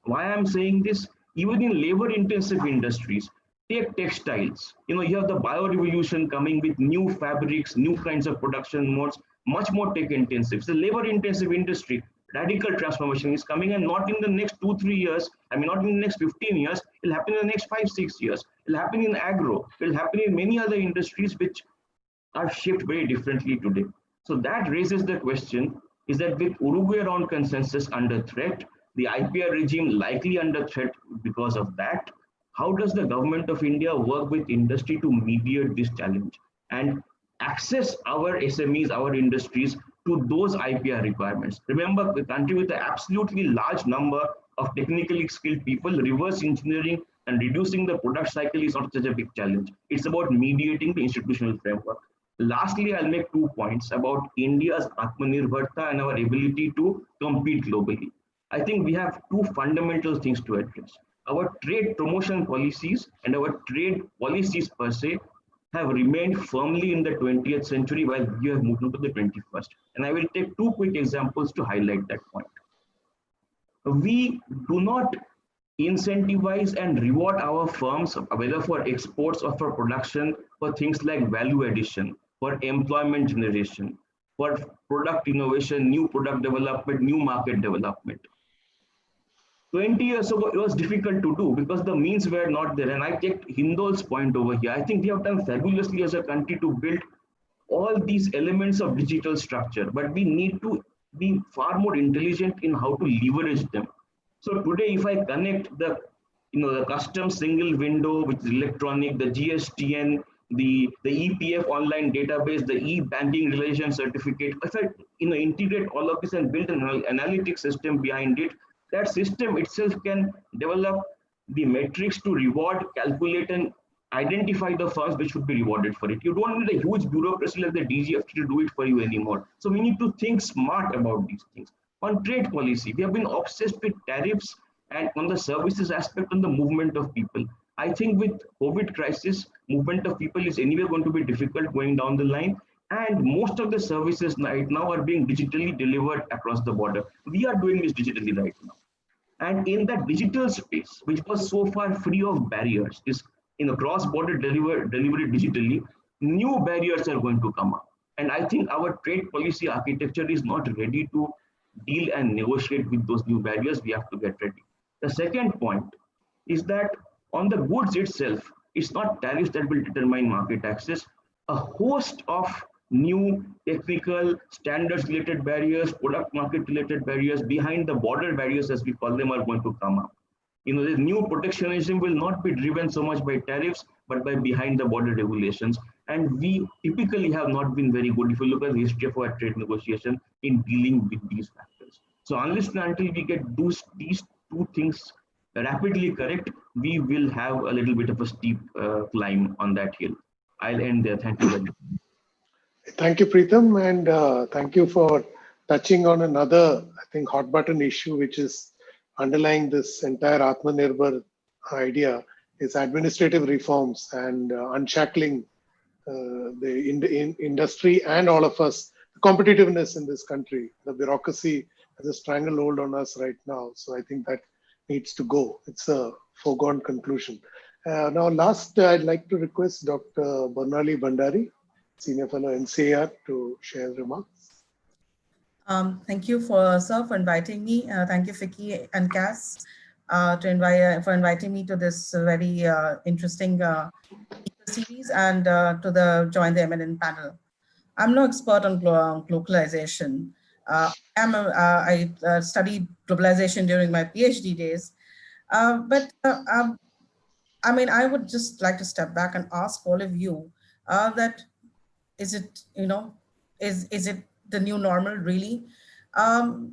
Why I'm saying this, even in labor intensive industries, take textiles, you have the bio revolution coming with new fabrics, new kinds of production modes, much more tech intensive. It's a labor intensive industry. radical transformation is coming, and not in the next 2-3 years. I mean, not in the next 15 years. It'll happen in the next 5-6 years. It'll happen in agro. It'll happen in many other industries which are shaped very differently today. So that raises the question: is that with Uruguay round consensus under threat, the IPR regime likely under threat because of that, how does the government of India work with industry to mediate this challenge and access our SMEs, our industries to those IPR requirements? Remember, the country with an absolutely large number of technically skilled people, reverse engineering and reducing the product cycle is not such a big challenge. It's about mediating the institutional framework. Lastly, I'll make 2 points about India's Atmanirbharta and our ability to compete globally. I think we have 2 fundamental things to address. Our trade promotion policies and our trade policies per se have remained firmly in the 20th century while we have moved into the 21st. And I will take 2 quick examples to highlight that point. We do not incentivize and reward our firms, whether for exports or for production, for things like value addition, for employment generation, for product innovation, new product development, new market development. 20 years ago, it was difficult to do because the means were not there. And I take Hindol's point over here. I think we have done fabulously as a country to build all these elements of digital structure, but we need to be far more intelligent in how to leverage them. So today, if I connect the custom single window, which is electronic, the GSTN, the EPF online database, the e-banking relation certificate, if I integrate all of this and build an analytic system behind it, that system itself can develop the metrics to reward, calculate, and identify the firms which should be rewarded for it. You don't need a huge bureaucracy like the DGFT to do it for you anymore. So we need to think smart about these things. On trade policy, we have been obsessed with tariffs and on the services aspect on the movement of people. I think with COVID crisis, movement of people is anyway going to be difficult going down the line. And most of the services right now are being digitally delivered across the border. We are doing this digitally right now. And in that digital space, which was so far free of barriers, is cross-border delivery digitally, new barriers are going to come up. And I think our trade policy architecture is not ready to deal and negotiate with those new barriers. We have to get ready. The second point is that on the goods itself, it's not tariffs that will determine market access. A host of new technical standards related barriers, product market related barriers, behind the border barriers as we call them, are going to come up. The new protectionism will not be driven so much by tariffs, but by behind the border regulations. And we typically have not been very good, if you look at the history of our trade negotiation, in dealing with these factors. So unless and until we get these 2 things rapidly correct, we will have a little bit of a steep climb on that hill. I'll end there. Thank you very much. Thank you, Preetham, and thank you for touching on another, I think, hot button issue, which is underlying this entire Atmanirbhar idea, is administrative reforms and unshackling the industry and all of us, the competitiveness in this country. The bureaucracy has a stranglehold on us right now. So I think that needs to go. It's a foregone conclusion. Now, last, I'd like to request Dr. Barnali Bhandari, Senior Fellow NCAR, to share remarks. Thank you, sir, for inviting me. Thank you, Vicky and Cass, for inviting me to this very interesting series and to join the eminent panel. I'm no expert on globalization. I studied globalization during my PhD days, but I mean, I would just like to step back and ask all of you that is it, is it the new normal really?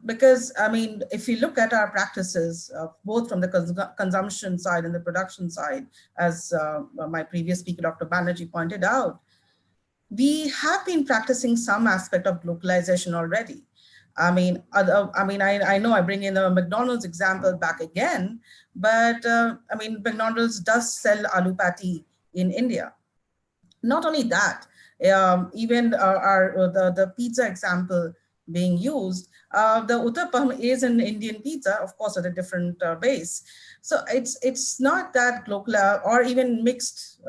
Because I mean, if you look at our practices, both from the consumption side and the production side, as my previous speaker, Dr. Banerjee, pointed out, we have been practicing some aspect of globalization already. I mean, I know I bring in the McDonald's example back again, but I mean, McDonald's does sell aloo patty in India. Not only that, even the pizza example being used, the uttapam is an Indian pizza, of course, at a different base. So it's not that local or even mixed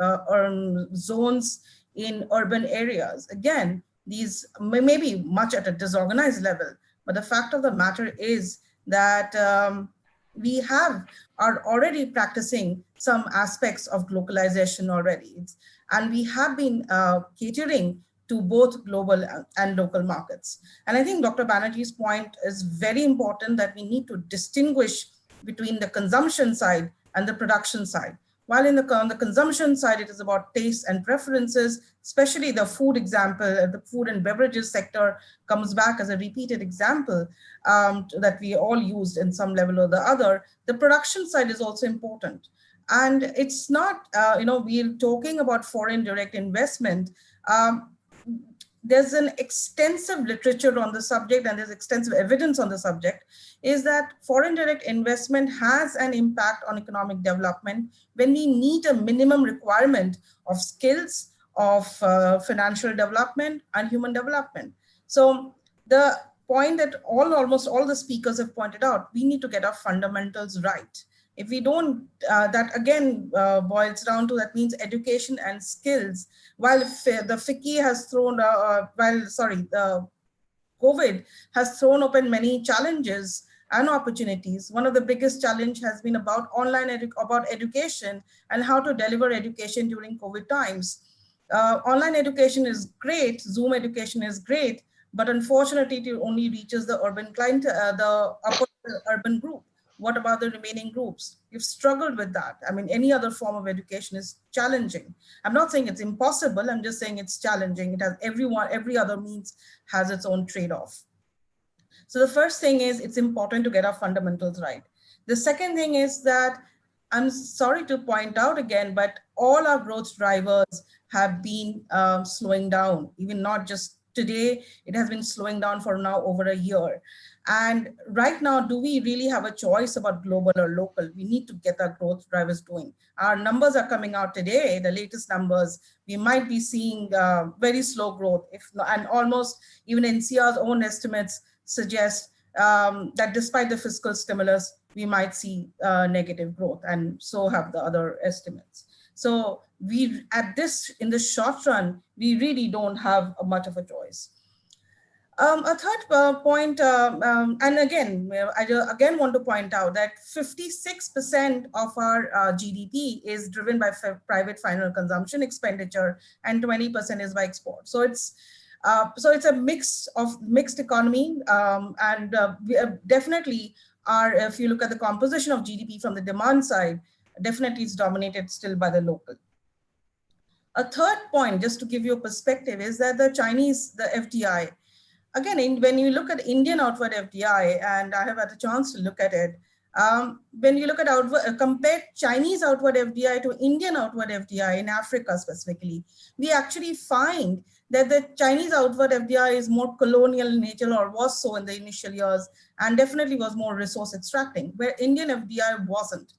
zones in urban areas. Again, these may be much at a disorganized level, But the fact of the matter is that we are already practicing some aspects of globalization already. And we have been catering to both global and local markets. And I think Dr. Banerjee's point is very important, that we need to distinguish between the consumption side and the production side. While on the consumption side, it is about tastes and preferences, especially the food example, the food and beverages sector comes back as a repeated example that we all used in some level or the other. The production side is also important. And it's not, we're talking about foreign direct investment. There's an extensive literature on the subject, and there's extensive evidence on the subject, is that foreign direct investment has an impact on economic development when we meet a minimum requirement of skills, of financial development and human development. So the point that almost all the speakers have pointed out, we need to get our fundamentals right. If we don't, that again boils down to, that means education and skills. While the FICCI has thrown, the COVID has thrown open many challenges and opportunities. One of the biggest challenge has been about about education and how to deliver education during COVID times. Online education is great, Zoom education is great, but unfortunately it only reaches the urban client, the upper urban group. What about the remaining groups? You've struggled with that. I mean, any other form of education is challenging. I'm not saying it's impossible, I'm just saying it's challenging. It has every other means has its own trade-off. So the first thing is, it's important to get our fundamentals right. The second thing is that, I'm sorry to point out again, but all our growth drivers have been slowing down, even not just today, it has been slowing down for now over a year. And right now, do we really have a choice about global or local? We need to get our growth drivers going. Our numbers are coming out today, the latest numbers. We might be seeing very slow growth, and almost even NCR's own estimates suggest that despite the fiscal stimulus, we might see negative growth, and so have the other estimates. So in the short run, we really don't have much of a choice. A third point, and again, I again want to point out that 56% of our GDP is driven by private final consumption expenditure, and 20% is by export. So it's a mixed economy, and we definitely are. If you look at the composition of GDP from the demand side, definitely it's dominated still by the local. A third point, just to give you a perspective, is that the FDI. Again, when you look at Indian outward FDI, and I have had a chance to look at it, when you look at compare Chinese outward FDI to Indian outward FDI in Africa specifically, we actually find that the Chinese outward FDI is more colonial in nature, or was so in the initial years, and definitely was more resource extracting, where Indian FDI wasn't.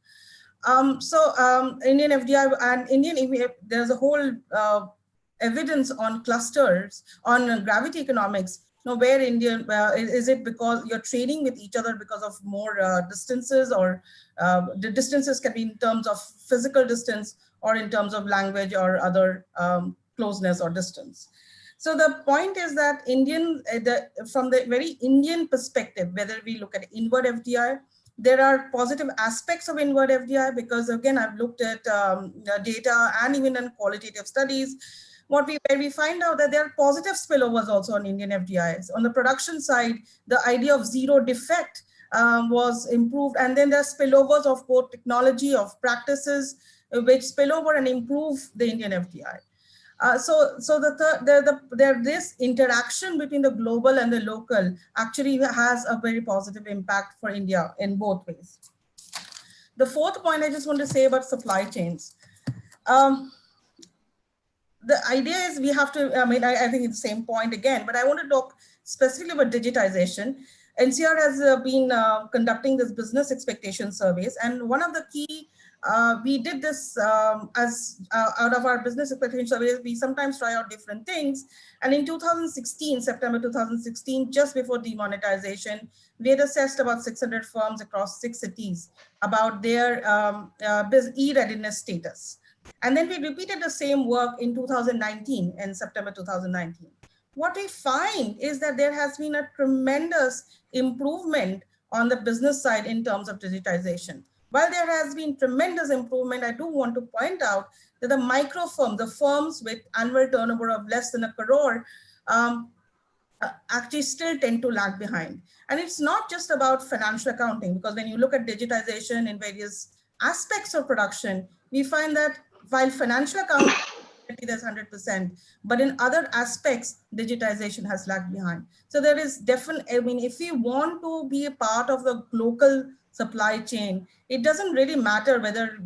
Indian FDI and there's a whole evidence on clusters, on gravity economics. Now, where is it because you're trading with each other because of more distances, or the distances can be in terms of physical distance or in terms of language or other closeness or distance. So the point is that from the very Indian perspective, whether we look at inward FDI, there are positive aspects of inward FDI, because again, I've looked at data and even in qualitative studies, where we find out that there are positive spillovers also on Indian FDIs. On the production side, the idea of zero defect was improved, and then there are spillovers of both technology, of practices, which spill over and improve the Indian FDI. This interaction between the global and the local actually has a very positive impact for India in both ways. The fourth point I just want to say about supply chains. The idea is we have to, I think it's the same point again, but I want to talk specifically about digitization. NCR has been conducting this business expectation surveys, and one of the key, we did this as out of our business expectation surveys, we sometimes try out different things. And in 2016, September 2016, just before demonetization, we had assessed about 600 firms across 6 cities about their e-readiness status. And then we repeated the same work in 2019, in September 2019. what we find is that there has been a tremendous improvement on the business side in terms of digitization. While there has been tremendous improvement, I do want to point out that the micro firms, the firms with annual turnover of less than 1 crore, actually still tend to lag behind. And it's not just about financial accounting, because when you look at digitization in various aspects of production, we find that while financial accounting, there's 100%, but in other aspects, digitization has lagged behind. So there is definitely, I mean, if we want to be a part of the global supply chain, it doesn't really matter whether,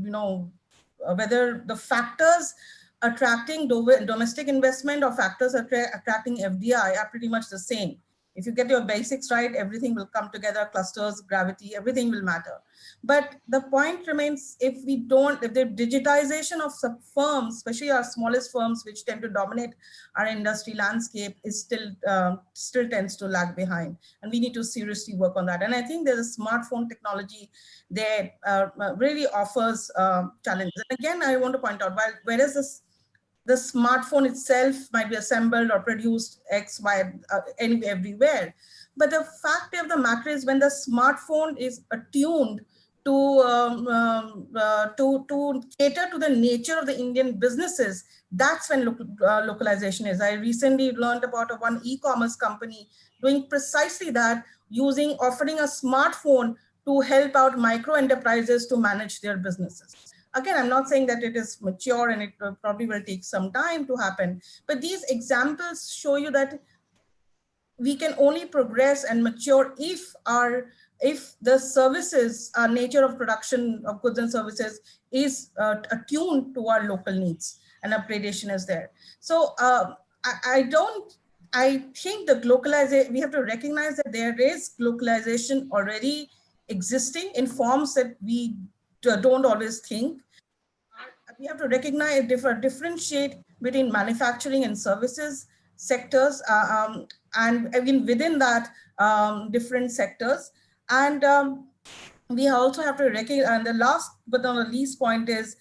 whether the factors attracting domestic investment or factors attracting FDI are pretty much the same. If you get your basics right, everything will come together, clusters, gravity, everything will matter. But the point remains, if the digitization of some firms, especially our smallest firms, which tend to dominate our industry landscape, is still tends to lag behind. And we need to seriously work on that. And I think there's a smartphone technology that really offers challenges. And again, I want to point out, whereas the smartphone itself might be assembled or produced X, Y, everywhere. But the fact of the matter is, when the smartphone is attuned to cater to the nature of the Indian businesses, that's when localization is. I recently learned about one e-commerce company doing precisely that, offering a smartphone to help out micro enterprises to manage their businesses. Again, I'm not saying that it is mature and it probably will take some time to happen, but these examples show you that we can only progress and mature if the services, nature of production of goods and services is attuned to our local needs and upgradation is there. So I think the globalization, we have to recognize that there is globalization already existing in forms that we don't always think. We have to recognize, differentiate between manufacturing and services sectors, and again within that, different sectors. And we also have to recognize, and the last but not the least point is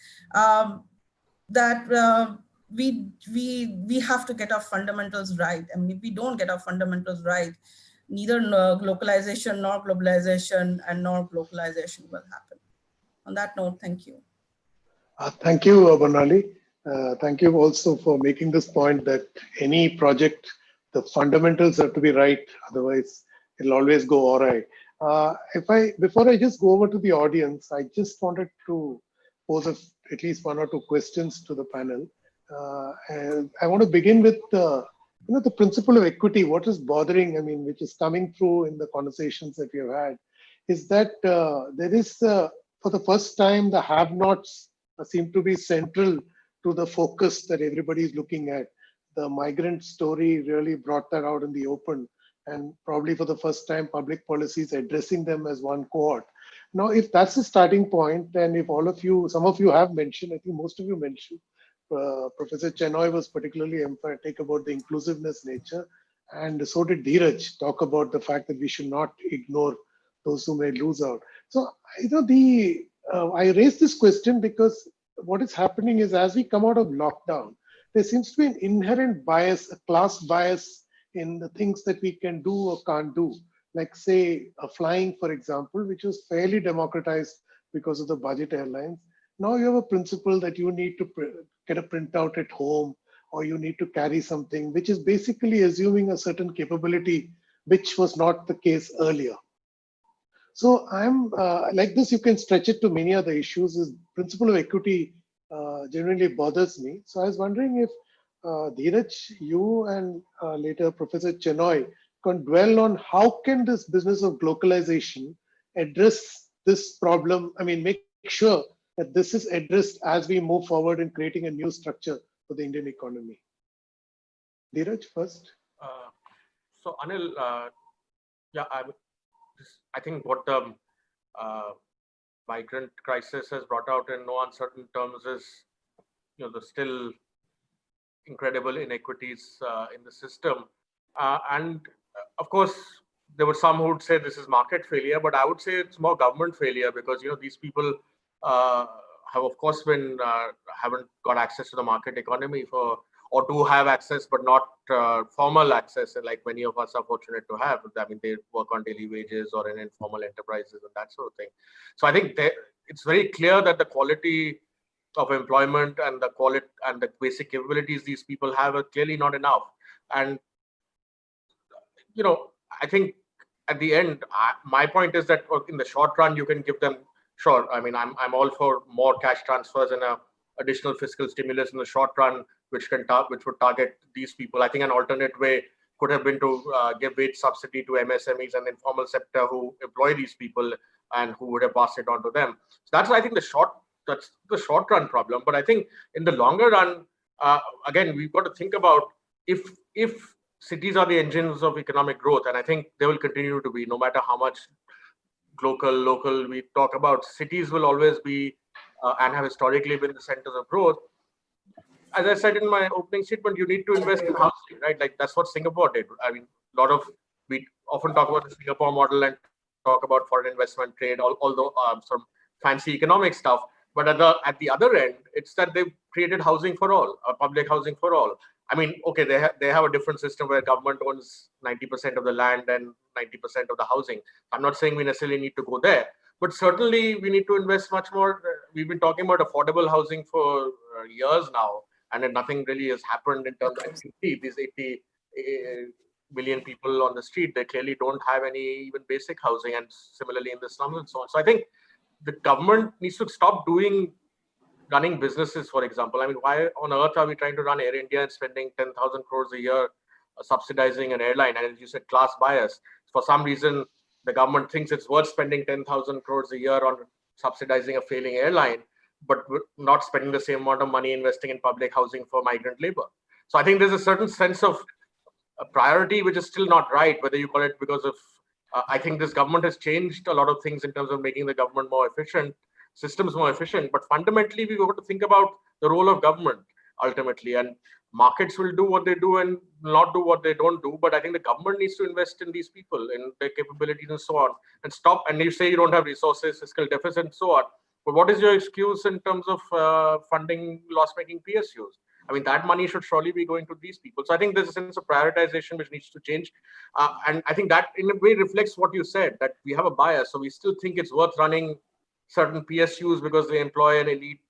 that we have to get our fundamentals right. I mean, if we don't get our fundamentals right, neither localization nor globalization and nor globalization will happen. On that note, thank you. Thank you, Barnali. Thank you also for making this point that any project, the fundamentals have to be right, otherwise it'll always go awry. Before I just go over to the audience, I just wanted to pose at least one or two questions to the panel. And I want to begin with the principle of equity. What is bothering, which is coming through in the conversations that we have had, is that there is, for the first time, the have-nots seem to be central to the focus that everybody is looking at. The migrant story really brought that out in the open, and probably for the first time, public policy is addressing them as one cohort. Now, if that's the starting point, then if some of you have mentioned, I think most of you mentioned, Professor Chenoy was particularly emphatic about the inclusiveness nature, and so did Dheeraj talk about the fact that we should not ignore those who may lose out. So, I raised this question because what is happening is, as we come out of lockdown, there seems to be an inherent bias, a class bias in the things that we can do or can't do. Like, say, flying, for example, which was fairly democratized because of the budget airlines. Now you have a principle that you need to get a printout at home, or you need to carry something, which is basically assuming a certain capability, which was not the case earlier. So I'm like this, you can stretch it to many other issues. This principle of equity generally bothers me. So I was wondering if Dheeraj, you and later Professor Chenoy can dwell on how can this business of globalization address this problem? Make sure that this is addressed as we move forward in creating a new structure for the Indian economy. Dheeraj first. So Anil, I think what the migrant crisis has brought out in no uncertain terms is, the still incredible inequities in the system. And of course, there were some who would say this is market failure, but I would say it's more government failure, because, these people have, of course, haven't got access to the market economy for or do have access, but not formal access, like many of us are fortunate to have. I mean, they work on daily wages or in informal enterprises and that sort of thing. So I think it's very clear that the quality of employment and the quality and the basic capabilities these people have are clearly not enough. And, I think at the end, my point is that in the short run, you can give them, sure, I mean, I'm all for more cash transfers and additional fiscal stimulus in the short run, which would target these people. I think an alternate way could have been to give wage subsidy to MSMEs and informal sector who employ these people and who would have passed it on to them. So that's, I think, that's the short run problem. But I think in the longer run, again, we've got to think about if cities are the engines of economic growth, and I think they will continue to be, no matter how much local we talk about. Cities will always be and have historically been the centers of growth. As I said in my opening statement, you need to invest in housing, right? Like that's what Singapore did. I mean, we often talk about the Singapore model and talk about foreign investment, trade, although some fancy economic stuff. But at the other end, it's that they've created housing for all, public housing for all. I mean, okay, they have a different system where government owns 90% of the land and 90% of the housing. I'm not saying we necessarily need to go there, but certainly we need to invest much more. We've been talking about affordable housing for years now, and nothing really has happened in terms of these 80 million people on the street. They clearly don't have any even basic housing, and similarly in the slums and so on. So I think the government needs to stop running businesses, for example. I mean, why on earth are we trying to run Air India and spending 10,000 crores a year subsidizing an airline? And as you said, class bias. For some reason, the government thinks it's worth spending 10,000 crores a year on subsidizing a failing airline, but not spending the same amount of money investing in public housing for migrant labor. So I think there's a certain sense of a priority which is still not right, whether you call it because of, I think this government has changed a lot of things in terms of making the government more efficient, systems more efficient, but fundamentally we've got to think about the role of government ultimately, and markets will do what they do and not do what they don't do. But I think the government needs to invest in these people, in their capabilities and so on, and stop. And you say you don't have resources, fiscal deficit and so on. But what is your excuse in terms of funding loss-making PSUs? I mean, that money should surely be going to these people. So I think there's a sense of prioritization which needs to change. And I think that in a way reflects what you said, that we have a bias. So we still think it's worth running certain PSUs because they employ an elite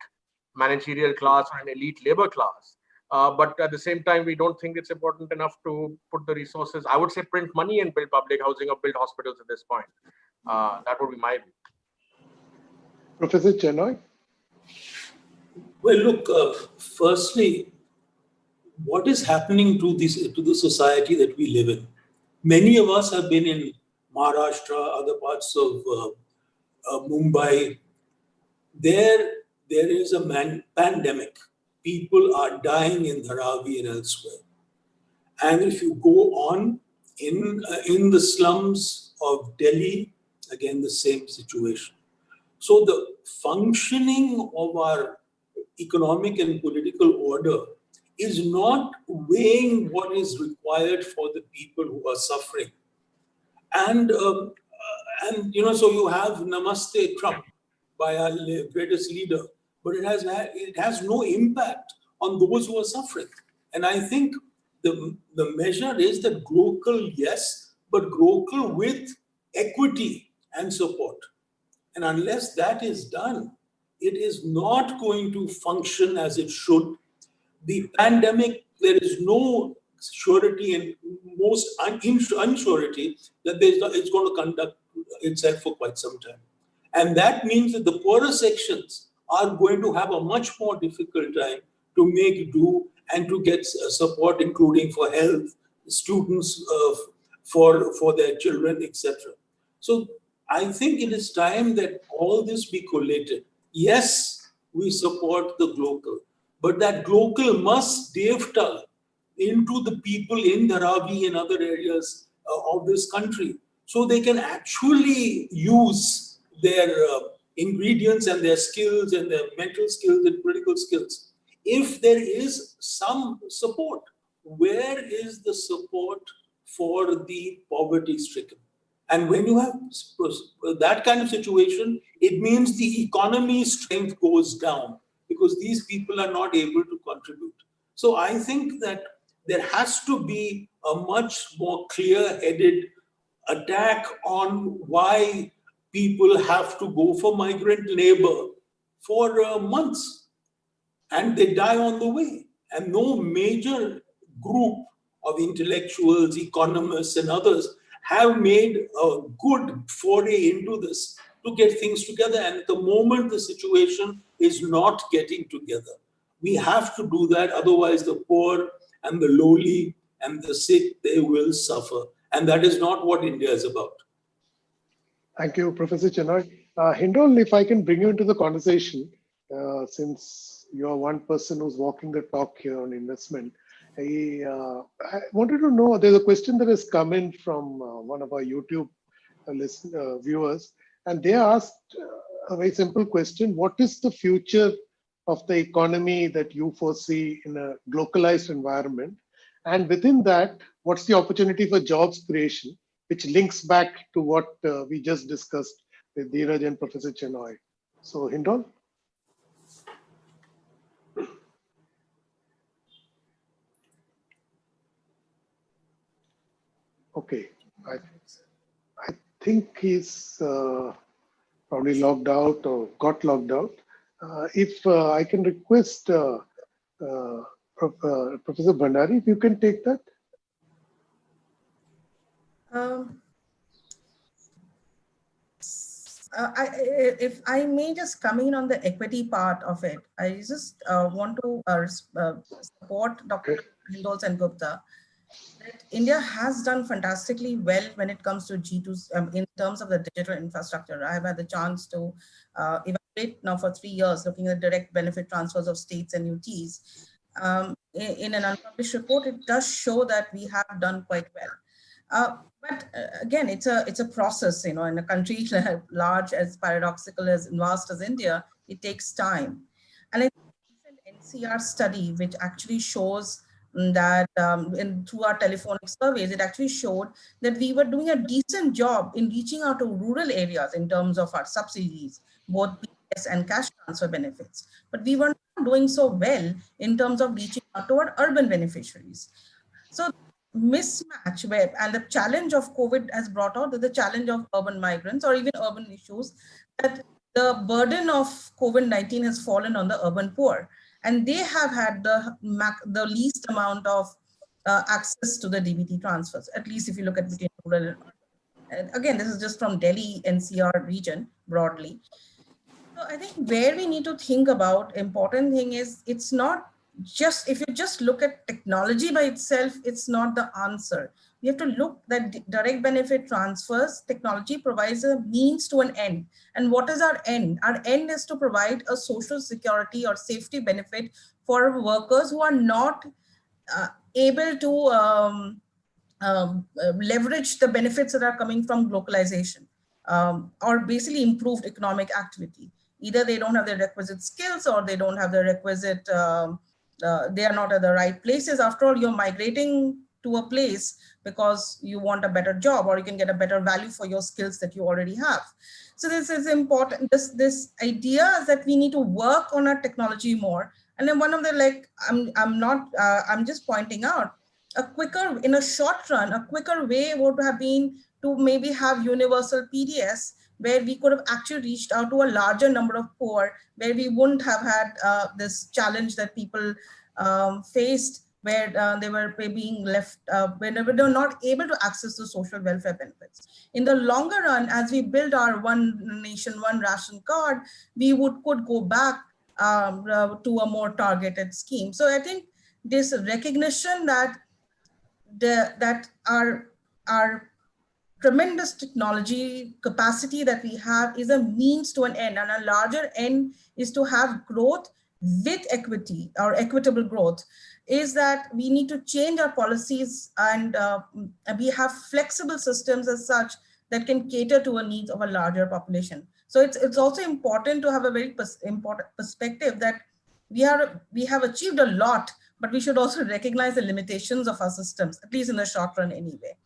managerial class or an elite labor class. But at the same time, we don't think it's important enough to put the resources, I would say, print money and build public housing or build hospitals at this point. That would be my view. Professor Chenoy? Well, look, firstly, what is happening to the society that we live in? Many of us have been in Maharashtra, other parts of Mumbai. There is a pandemic. People are dying in Dharavi and elsewhere. And if you go on in the slums of Delhi, again, the same situation. So the functioning of our economic and political order is not weighing what is required for the people who are suffering. And so you have Namaste Trump by our greatest leader, but it has no impact on those who are suffering. And I think the measure is that Glocal, yes, but Glocal with equity and support. And unless that is done, it is not going to function as it should. The pandemic, there is no surety and most unsurety that it's going to conduct itself for quite some time. And that means that the poorer sections are going to have a much more difficult time to make do and to get support, including for health, students, for their children, etc. So I think it is time that all this be collated. Yes, we support the Glocal, but that Glocal must dovetail into the people in Dharavi and other areas of this country, so they can actually use their ingredients and their skills and their mental skills and political skills. If there is some support, where is the support for the poverty-stricken? And when you have that kind of situation, it means the economy strength goes down because these people are not able to contribute. So I think that there has to be a much more clear-headed attack on why people have to go for migrant labor for months and they die on the way. And no major group of intellectuals, economists, and others have made a good foray into this to get things together. And at the moment, the situation is not getting together. We have to do that, otherwise the poor and the lowly and the sick, they will suffer. And that is not what India is about. Thank you, Professor Chenoy. Hindol, if I can bring you into the conversation, since you're one person who's walking the talk here on investment, I wanted to know, there's a question that has come in from one of our YouTube viewers, and they asked a very simple question: what is the future of the economy that you foresee in a globalized environment? And within that, what's the opportunity for jobs creation, which links back to what we just discussed with Dheeraj and Professor Chenoy. So, Hindol? Okay, I think he's probably logged out or got logged out. If I can request Professor Bhandari, if you can take that. If I may just come in on the equity part of it, I just want to support Dr. Hiddleston and Gupta. That India has done fantastically well when it comes to G2 in terms of the digital infrastructure. I have had the chance to evaluate now for 3 years, looking at direct benefit transfers of states and UTs. In an unpublished report, it does show that we have done quite well. But again, it's a process, in a country large, as paradoxical, as vast as India, it takes time. And I think an NCR study, which actually shows that through our telephonic surveys, it actually showed that we were doing a decent job in reaching out to rural areas in terms of our subsidies, both PS and cash transfer benefits. But we were not doing so well in terms of reaching out to our urban beneficiaries. So mismatch and the challenge of COVID has brought out the challenge of urban migrants or even urban issues, that the burden of COVID-19 has fallen on the urban poor, and they have had the least amount of access to the DBT transfers, at least if you look at between rural and urban. And again, this is just from Delhi NCR region broadly. So I think where we need to think about important thing is, it's not just, if you just look at technology by itself, it's not the answer. We have to look that direct benefit transfers, technology provides a means to an end. And what is our end? Our end is to provide a social security or safety benefit for workers who are not able to leverage the benefits that are coming from globalization or basically improved economic activity. Either they don't have the requisite skills or they don't have the requisite, they are not at the right places. After all, you're migrating to a place because you want a better job or you can get a better value for your skills that you already have. So this is important. This idea is that we need to work on our technology more. And then one of the, I'm just pointing out, in a short run, a quicker way would have been to maybe have universal PDS, where we could have actually reached out to a larger number of poor, where we wouldn't have had this challenge that people faced, where they were being left, whenever they're not able to access the social welfare benefits. In the longer run, as we build our one nation, one ration card, we could go back to a more targeted scheme. So I think this recognition that our tremendous technology capacity that we have is a means to an end, and a larger end is to have growth with equity or equitable growth, is that we need to change our policies and we have flexible systems as such that can cater to a needs of a larger population. So it's also important to have a very important perspective that we have achieved a lot, but we should also recognize the limitations of our systems, at least in the short run anyway.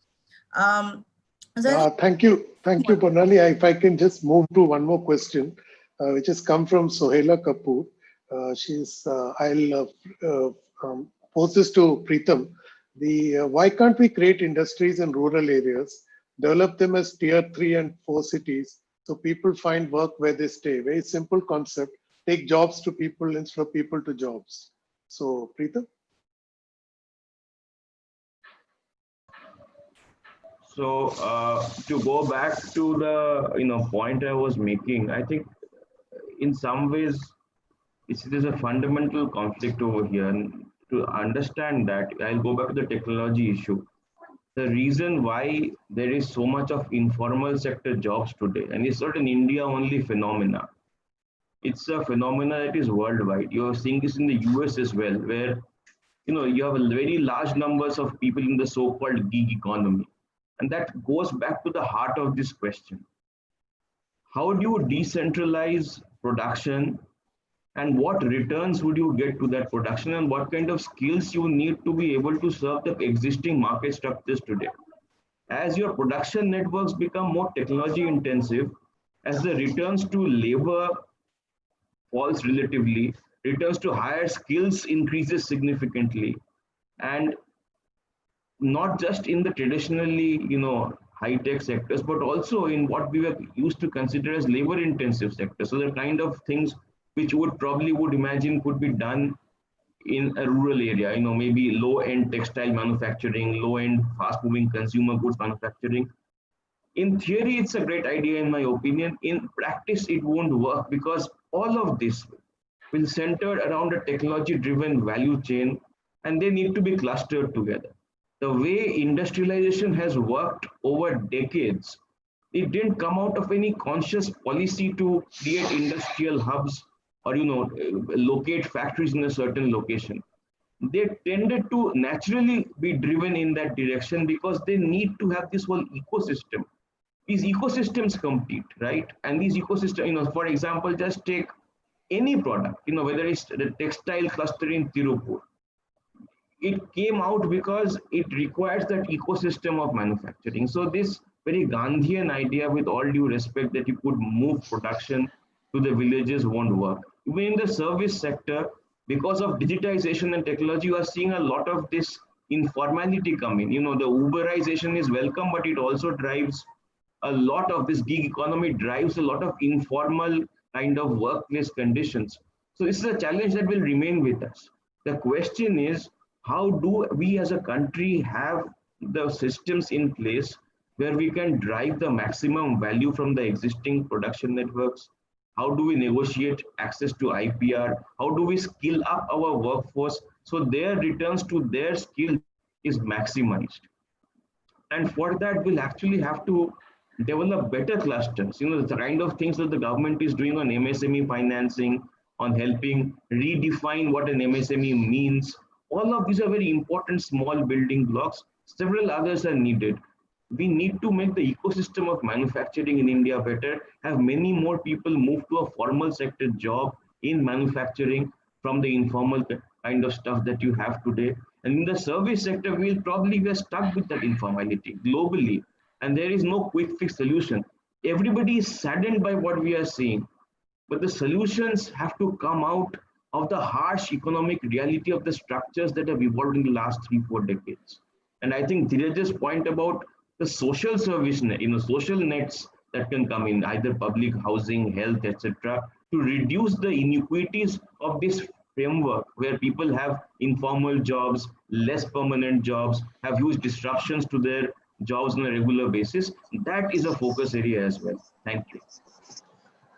Thank you, Purnali. If I can just move to one more question, which has come from Sohela Kapoor. I'll pose this to Preetham. Why can't we create industries in rural areas, develop them as tier 3 and 4 cities, so people find work where they stay? Very simple concept. Take jobs to people instead of people to jobs. So, Preetham? So to go back to the point I was making, I think in some ways there's a fundamental conflict over here. And to understand that, I'll go back to the technology issue. The reason why there is so much of informal sector jobs today, and it's not an India only phenomena. It's a phenomena that is worldwide. You're seeing this in the US as well, where you have a very large numbers of people in the so-called gig economy. And that goes back to the heart of this question. How do you decentralize production, and what returns would you get to that production, and what kind of skills you need to be able to serve the existing market structures today? As your production networks become more technology intensive, as the returns to labor falls relatively, returns to higher skills increases significantly, and not just in the traditionally, high-tech sectors, but also in what we were used to consider as labor-intensive sectors. So the kind of things which would imagine could be done in a rural area, maybe low-end textile manufacturing, low-end fast-moving consumer goods manufacturing. In theory, it's a great idea, in my opinion. In practice, it won't work because all of this will center around a technology-driven value chain, and they need to be clustered together. The way industrialization has worked over decades, it didn't come out of any conscious policy to create industrial hubs or locate factories in a certain location. They tended to naturally be driven in that direction because they need to have this whole ecosystem. These ecosystems compete, right? And these ecosystems, for example, just take any product, whether it's the textile cluster in Tirupur. It came out because it requires that ecosystem of manufacturing. So this very Gandhian idea, with all due respect, that you could move production to the villages won't work. Even in the service sector, because of digitization and technology, you are seeing a lot of this informality come in. The Uberization is welcome, but it also drives a lot of this gig economy, drives a lot of informal kind of workplace conditions. So this is a challenge that will remain with us. The question is, how do we as a country have the systems in place where we can drive the maximum value from the existing production networks? How do we negotiate access to IPR? How do we skill up our workforce so their returns to their skill is maximized? And for that, we'll actually have to develop better clusters. The kind of things that the government is doing on MSME financing, on helping redefine what an MSME means. All of these are very important small building blocks. Several others are needed. We need to make the ecosystem of manufacturing in India better, have many more people move to a formal sector job in manufacturing from the informal kind of stuff that you have today. And in the service sector, we're stuck with that informality globally. And there is no quick fix solution. Everybody is saddened by what we are seeing, but the solutions have to come out of the harsh economic reality of the structures that have evolved in the last 3-4 decades. And I think Dheeraj's point about the social service net, social nets that can come in, either public housing, health, etc., to reduce the inequities of this framework where people have informal jobs, less permanent jobs, have huge disruptions to their jobs on a regular basis. That is a focus area as well. Thank you.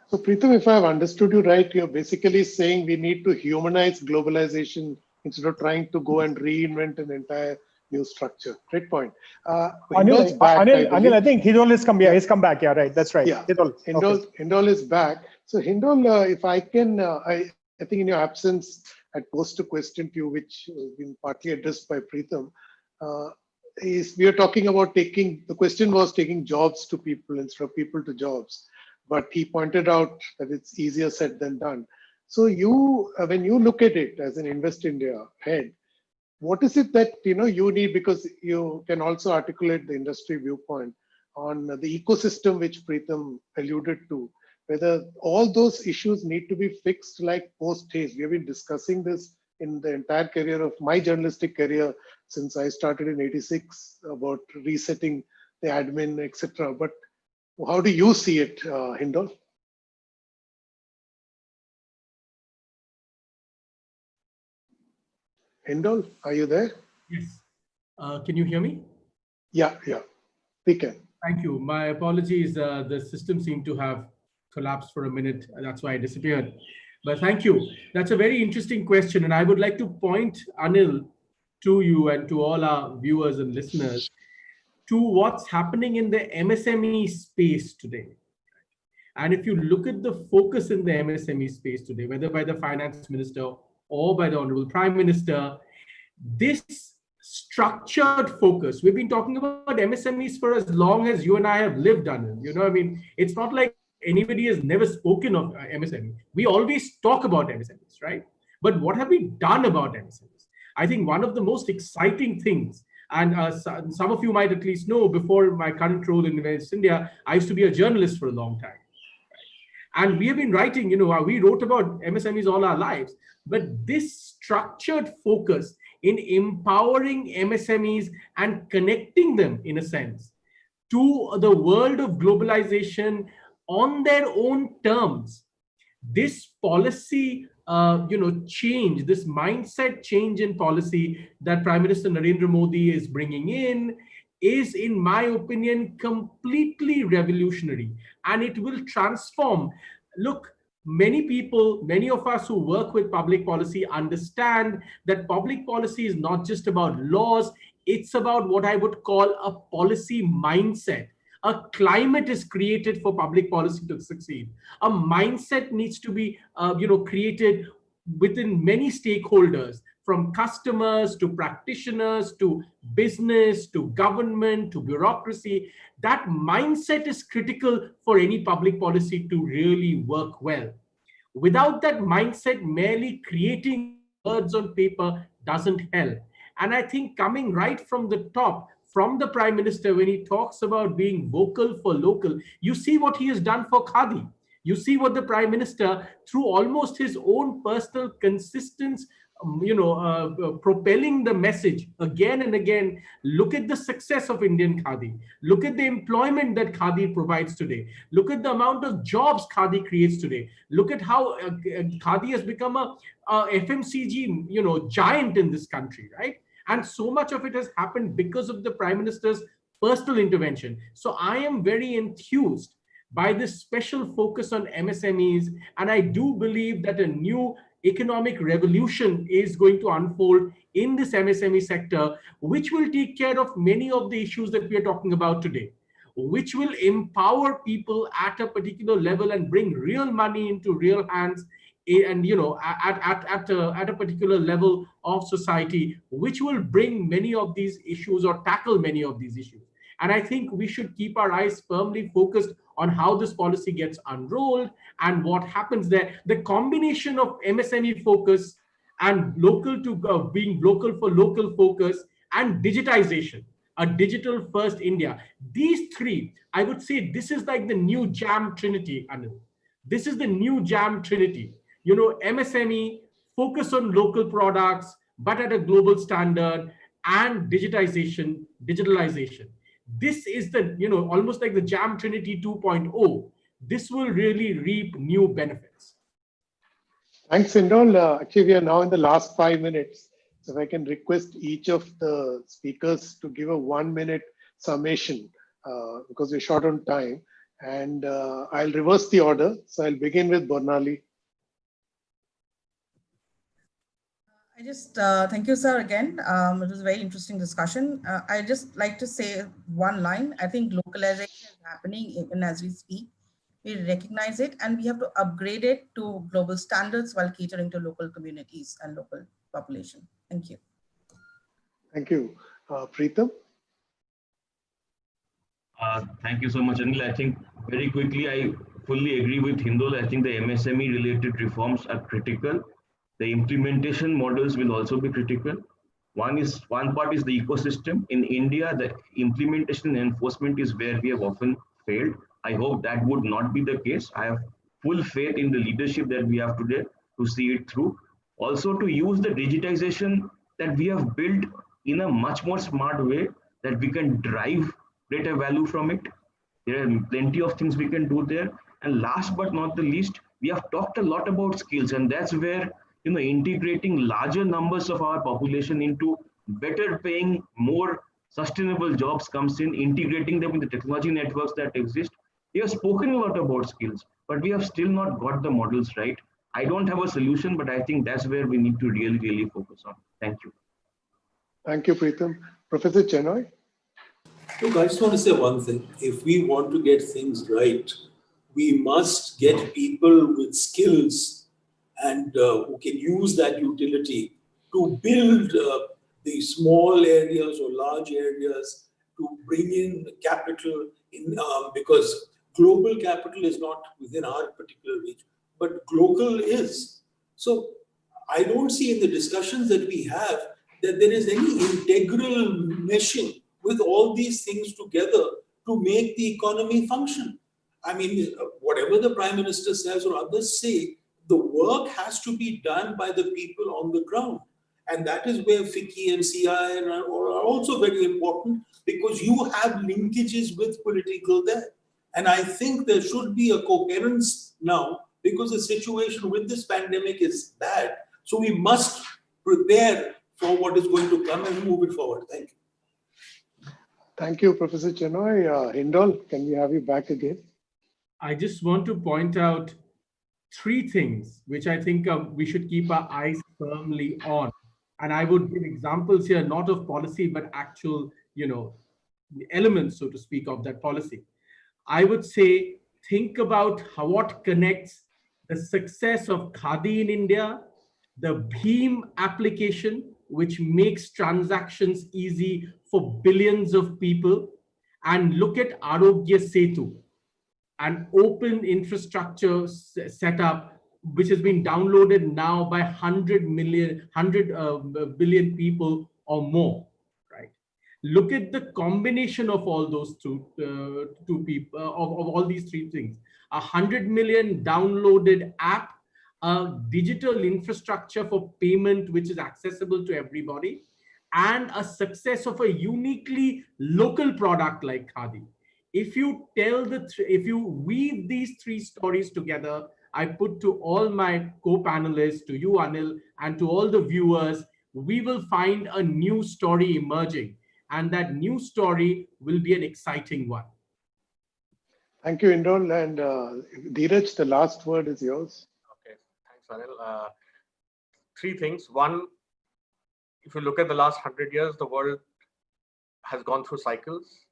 So Preetham, if I've understood you right, you're basically saying we need to humanize globalization instead of trying to go and reinvent an entire new structure. Great point. Anil, I think Hindol has come. Yeah, he's come back. Yeah, right. That's right. Yeah, Hindol is back. So Hindol, if I can, I think in your absence, I'd posed a question to you, which has been partly addressed by Preetham. We are talking about the question was taking jobs to people instead of people to jobs. But he pointed out that it's easier said than done. So when you look at it as an Invest India head, what is it that you need, because you can also articulate the industry viewpoint on the ecosystem which Preetham alluded to, whether all those issues need to be fixed like post haste. We have been discussing this in the entire career of my journalistic career since I started in '86 about resetting the admin, etc. But how do you see it, Hindol? Hindol, are you there? Yes. Can you hear me? Yeah, we can. Thank you. My apologies. The system seemed to have collapsed for a minute. That's why I disappeared. But thank you. That's a very interesting question. And I would like to point, Anil, to you and to all our viewers and listeners to what's happening in the MSME space today. And if you look at the focus in the MSME space today, whether by the finance minister or by the Honorable Prime Minister, this structured focus, we've been talking about MSMEs for as long as you and I have lived, Anil. You know, I mean, it's not like anybody has never spoken of MSME. We always talk about MSMEs, right? But what have we done about MSMEs? I think one of the most exciting things, and some of you might at least know, before my current role in West India, I used to be a journalist for a long time. And we have been writing, you know, we wrote about MSMEs all our lives, but this structured focus in empowering MSMEs and connecting them, in a sense, to the world of globalization on their own terms, this policy, change, this mindset change in policy that Prime Minister Narendra Modi is bringing in, is, in my opinion, completely revolutionary, and it will transform. Look, many people, many of us who work with public policy understand that public policy is not just about laws, it's about what I would call a policy mindset. A climate is created for public policy to succeed. A mindset needs to be created within many stakeholders, from customers to practitioners to business to government to bureaucracy. That mindset is critical for any public policy to really work well. Without that mindset, merely creating words on paper doesn't help. And I think coming right from the top, from the Prime Minister, when he talks about being vocal for local, you see what he has done for Khadi. You see what the Prime Minister, through almost his own personal consistency, propelling the message again and again. Look at the success of Indian Khadi. Look at the employment that Khadi provides today. Look at the amount of jobs Khadi creates today. Look at how Khadi has become a FMCG, giant in this country, right? And so much of it has happened because of the Prime Minister's personal intervention. So I am very enthused by this special focus on MSMEs, and I do believe that a new economic revolution is going to unfold in this MSME sector, which will take care of many of the issues that we are talking about today, which will empower people at a particular level and bring real money into real hands, and at a particular level of society, which will bring many of these issues or tackle many of these issues. And I think we should keep our eyes firmly focused on how this policy gets unrolled and what happens there. The combination of MSME focus and local to being local for local focus and digitization, a digital first India. These three, I would say this is like the new jam trinity, Anil. This is the new jam trinity. MSME, focus on local products, but at a global standard, and digitalization. This is the, almost like the Jam Trinity 2.0. This will really reap new benefits. Thanks, Hindol. Actually, we are now in the last 5 minutes. So if I can request each of the speakers to give a 1-minute summation, because we're short on time. And I'll reverse the order. So I'll begin with Bornali. I just thank you, sir, again. It was a very interesting discussion. I just like to say one line. I think localization is happening even as we speak. We recognize it and we have to upgrade it to global standards while catering to local communities and local population. Thank you. Thank you. Preetham? Thank you so much, Anil. I think very quickly, I fully agree with Hindol. I think the MSME related reforms are critical. The implementation models will also be critical. One part is the ecosystem. In India, the implementation and enforcement is where we have often failed. I hope that would not be the case. I have full faith in the leadership that we have today to see it through. Also to use the digitization that we have built in a much more smart way that we can drive greater value from it. There are plenty of things we can do there. And last but not the least, we have talked a lot about skills, and that's where integrating larger numbers of our population into better paying, more sustainable jobs comes in, integrating them in the technology networks that exist. We have spoken a lot about skills, but we have still not got the models right. I don't have a solution, but I think that's where we need to really, really focus on. Thank you. Thank you, Preetham. Professor Chenoy? Look, I just want to say one thing. If we want to get things right, we must get people with skills and who can use that utility to build the small areas or large areas, to bring in capital in because global capital is not within our particular reach, but Glocal is. So I don't see in the discussions that we have that there is any integral meshing with all these things together to make the economy function. I mean, whatever the Prime Minister says or others say, the work has to be done by the people on the ground. And that is where FICCI and CI are also very important, because you have linkages with political there. And I think there should be a coherence now, because the situation with this pandemic is bad. So we must prepare for what is going to come and move it forward. Thank you. Thank you, Professor Chenoy. Hindol, can we have you back again? I just want to point out three things which I think we should keep our eyes firmly on. And I would give examples here, not of policy, but actual, elements, so to speak, of that policy. I would say, think about what connects the success of Khadi in India, the Bhim application, which makes transactions easy for billions of people, and look at Arogya Setu, an open infrastructure setup which has been downloaded now by 100 billion people or more, right? Look at the combination of all those two people, of all these three things. 100 million downloaded app, a digital infrastructure for payment which is accessible to everybody, and a success of a uniquely local product like Khadi. If you if you weave these three stories together, I put to all my co-panelists, to you, Anil, and to all the viewers, we will find a new story emerging, and that new story will be an exciting one. Thank you, Hindol. And Dheeraj, the last word is yours. Okay, thanks, Anil. Three things. One, if you look at the last 100 years, the world has gone through cycles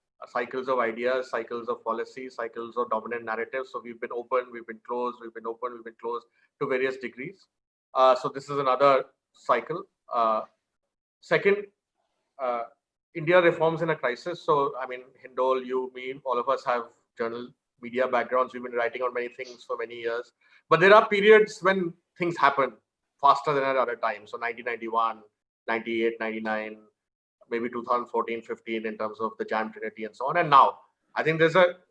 of ideas, cycles of policy, cycles of dominant narratives. So we've been open, we've been closed, we've been open, we've been closed to various degrees. So this is another cycle. Second, India reforms in a crisis. So, I mean, Hindol, you, me, all of us have journal media backgrounds. We've been writing on many things for many years. But there are periods when things happen faster than at other times. So 1991, 98, 99, maybe 2014, 15 in terms of the Jam Trinity and so on. And now, I think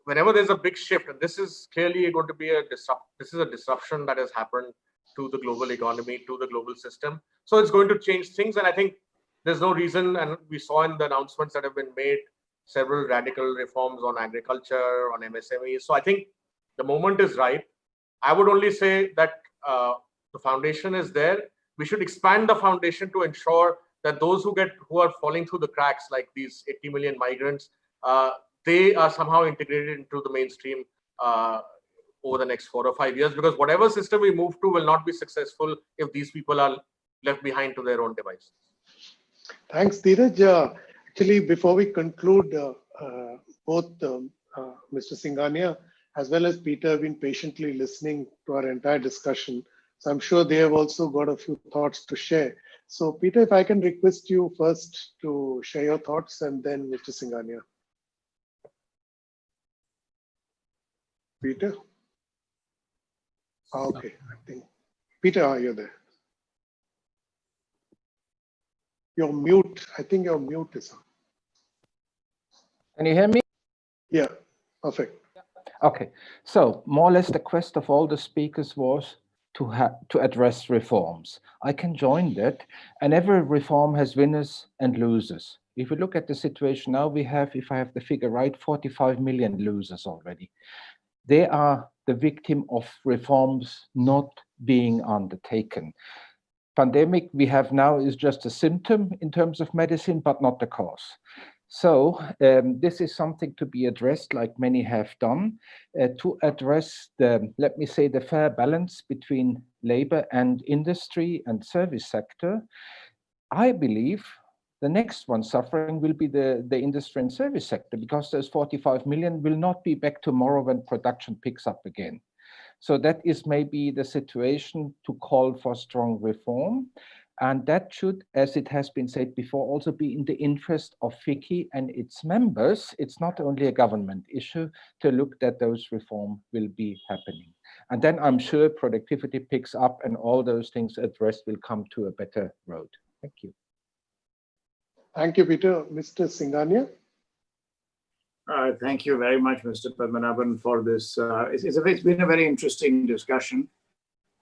whenever there's a big shift, and this is clearly going to be a disruption that has happened to the global economy, to the global system. So it's going to change things. And I think there's no reason, and we saw in the announcements that have been made, several radical reforms on agriculture, on MSMEs. So I think the moment is right. I would only say that the foundation is there. We should expand the foundation to ensure that those who are falling through the cracks, like these 80 million migrants, they are somehow integrated into the mainstream over the next 4 or 5 years, because whatever system we move to will not be successful if these people are left behind to their own devices. Thanks, Dheeraj. Actually, before we conclude, both Mr. Singhania as well as Peter have been patiently listening to our entire discussion. So I'm sure they have also got a few thoughts to share. So Peter, if I can request you first to share your thoughts, and then Mr. Singhania. Peter? Okay, I think. Peter, are you there? You're mute. I think your mute is on. Can you hear me? Yeah, perfect. Okay, so more or less the quest of all the speakers was to address reforms. I can join that, and every reform has winners and losers. If we look at the situation now, we have, if I have the figure right, 45 million losers already. They are the victim of reforms not being undertaken. Pandemic we have now is just a symptom in terms of medicine, but not the cause. So this is something to be addressed, like many have done, to address the, let me say, the fair balance between labor and industry and service sector. I believe the next one suffering will be the industry and service sector, because those 45 million will not be back tomorrow when production picks up again. So that is maybe the situation to call for strong reform. And that should, as it has been said before, also be in the interest of FICCI and its members. It's not only a government issue to look that those reforms will be happening. And then I'm sure productivity picks up and all those things addressed will come to a better road. Thank you. Thank you, Peter. Mr. Singhania. Thank you very much, Mr. Padmanabhan, for this. It's been a very interesting discussion,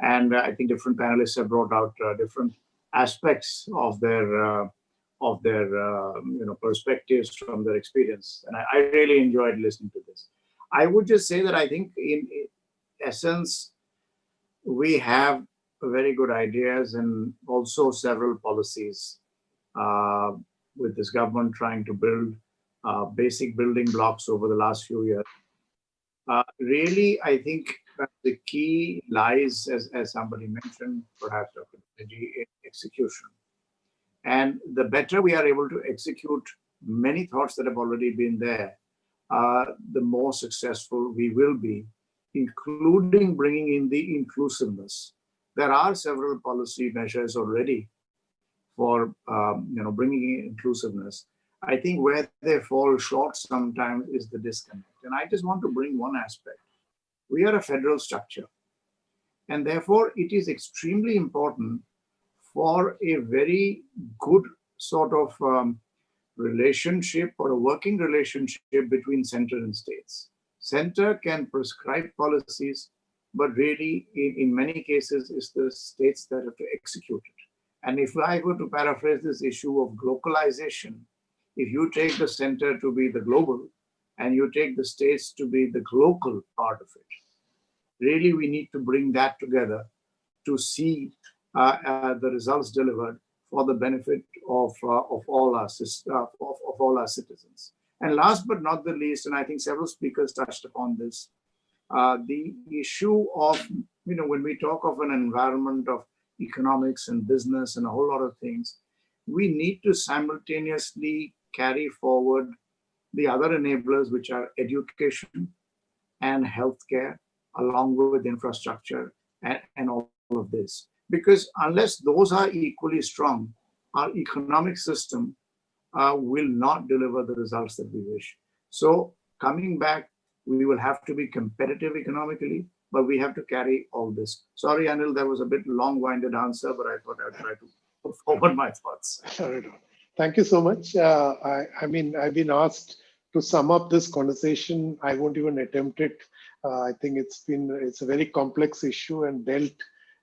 and I think different panelists have brought out different aspects of their perspectives from their experience, and I really enjoyed listening to this. I would just say that I think, in essence, we have very good ideas and also several policies with this government trying to build basic building blocks over the last few years. Really, I think the key lies, as somebody mentioned, perhaps Dr. Banerjee, in execution. And the better we are able to execute many thoughts that have already been there, the more successful we will be, including bringing in the inclusiveness. There are several policy measures already for bringing in inclusiveness. I think where they fall short sometimes is the disconnect. And I just want to bring one aspect. We are a federal structure, and therefore it is extremely important for a very good sort of relationship or a working relationship between center and states. Center can prescribe policies, but really in many cases it's the states that have to execute it. And if I were to paraphrase this issue of globalization, if you take the center to be the global and you take the states to be the local part of it, really we need to bring that together to see the results delivered for the benefit of all our citizens. And last but not the least, and I think several speakers touched upon this, the issue of, when we talk of an environment of economics and business and a whole lot of things, we need to simultaneously carry forward the other enablers, which are education and healthcare, along with infrastructure and all of this. Because unless those are equally strong, our economic system will not deliver the results that we wish. So coming back, we will have to be competitive economically, but we have to carry all this. Sorry, Anil, that was a bit long-winded answer, but I thought I'd try to put forward my thoughts. Thank you so much. I mean, I've been asked to sum up this conversation. I won't even attempt it. I think it's a very complex issue and dealt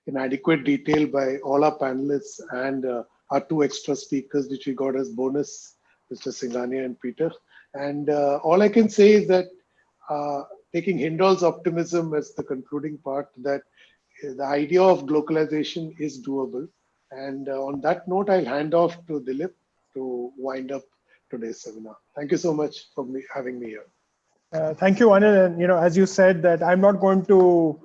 in adequate detail by all our panelists and our two extra speakers, which we got as bonus, Mr. Singhania and Peter. And all I can say is that taking Hindall's optimism as the concluding part, that the idea of globalization is doable. And on that note, I'll hand off to Dilip to wind up today's seminar. Thank you so much for having me here. Thank you, Anil. And as you said, that I'm not going to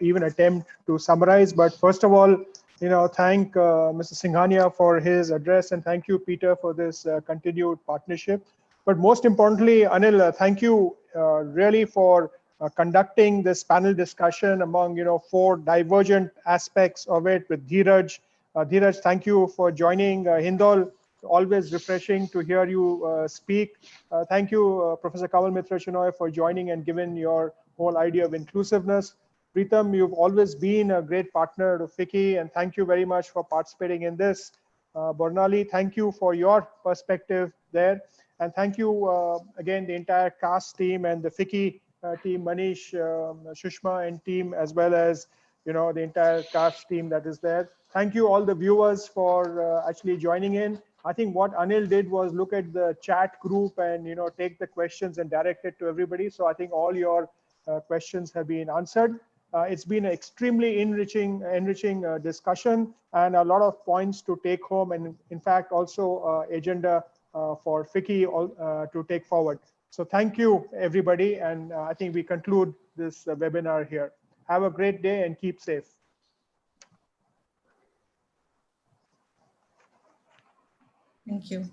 even attempt to summarize. But first of all, thank Mr. Singhania for his address, and thank you, Peter, for this continued partnership. But most importantly, Anil, thank you really for conducting this panel discussion among 4 divergent aspects of it with Dheeraj. Dheeraj, thank you for joining. Hindal, always refreshing to hear you speak. Thank you, Professor Kamal Mitra Shenoy, for joining and giving your whole idea of inclusiveness. Pritam, you've always been a great partner to FICCI, and thank you very much for participating in this. Bornali, thank you for your perspective there. And thank you again, the entire CAST team and the FICCI team, Manish, Shushma and team, as well as the entire cast team that is there. Thank you all the viewers for actually joining in. I think what Anil did was look at the chat group and take the questions and direct it to everybody. So I think all your questions have been answered. It's been an extremely enriching discussion and a lot of points to take home, and in fact also agenda for FICCI to take forward. So thank you everybody, and I think we conclude this webinar here. Have a great day and keep safe. Thank you.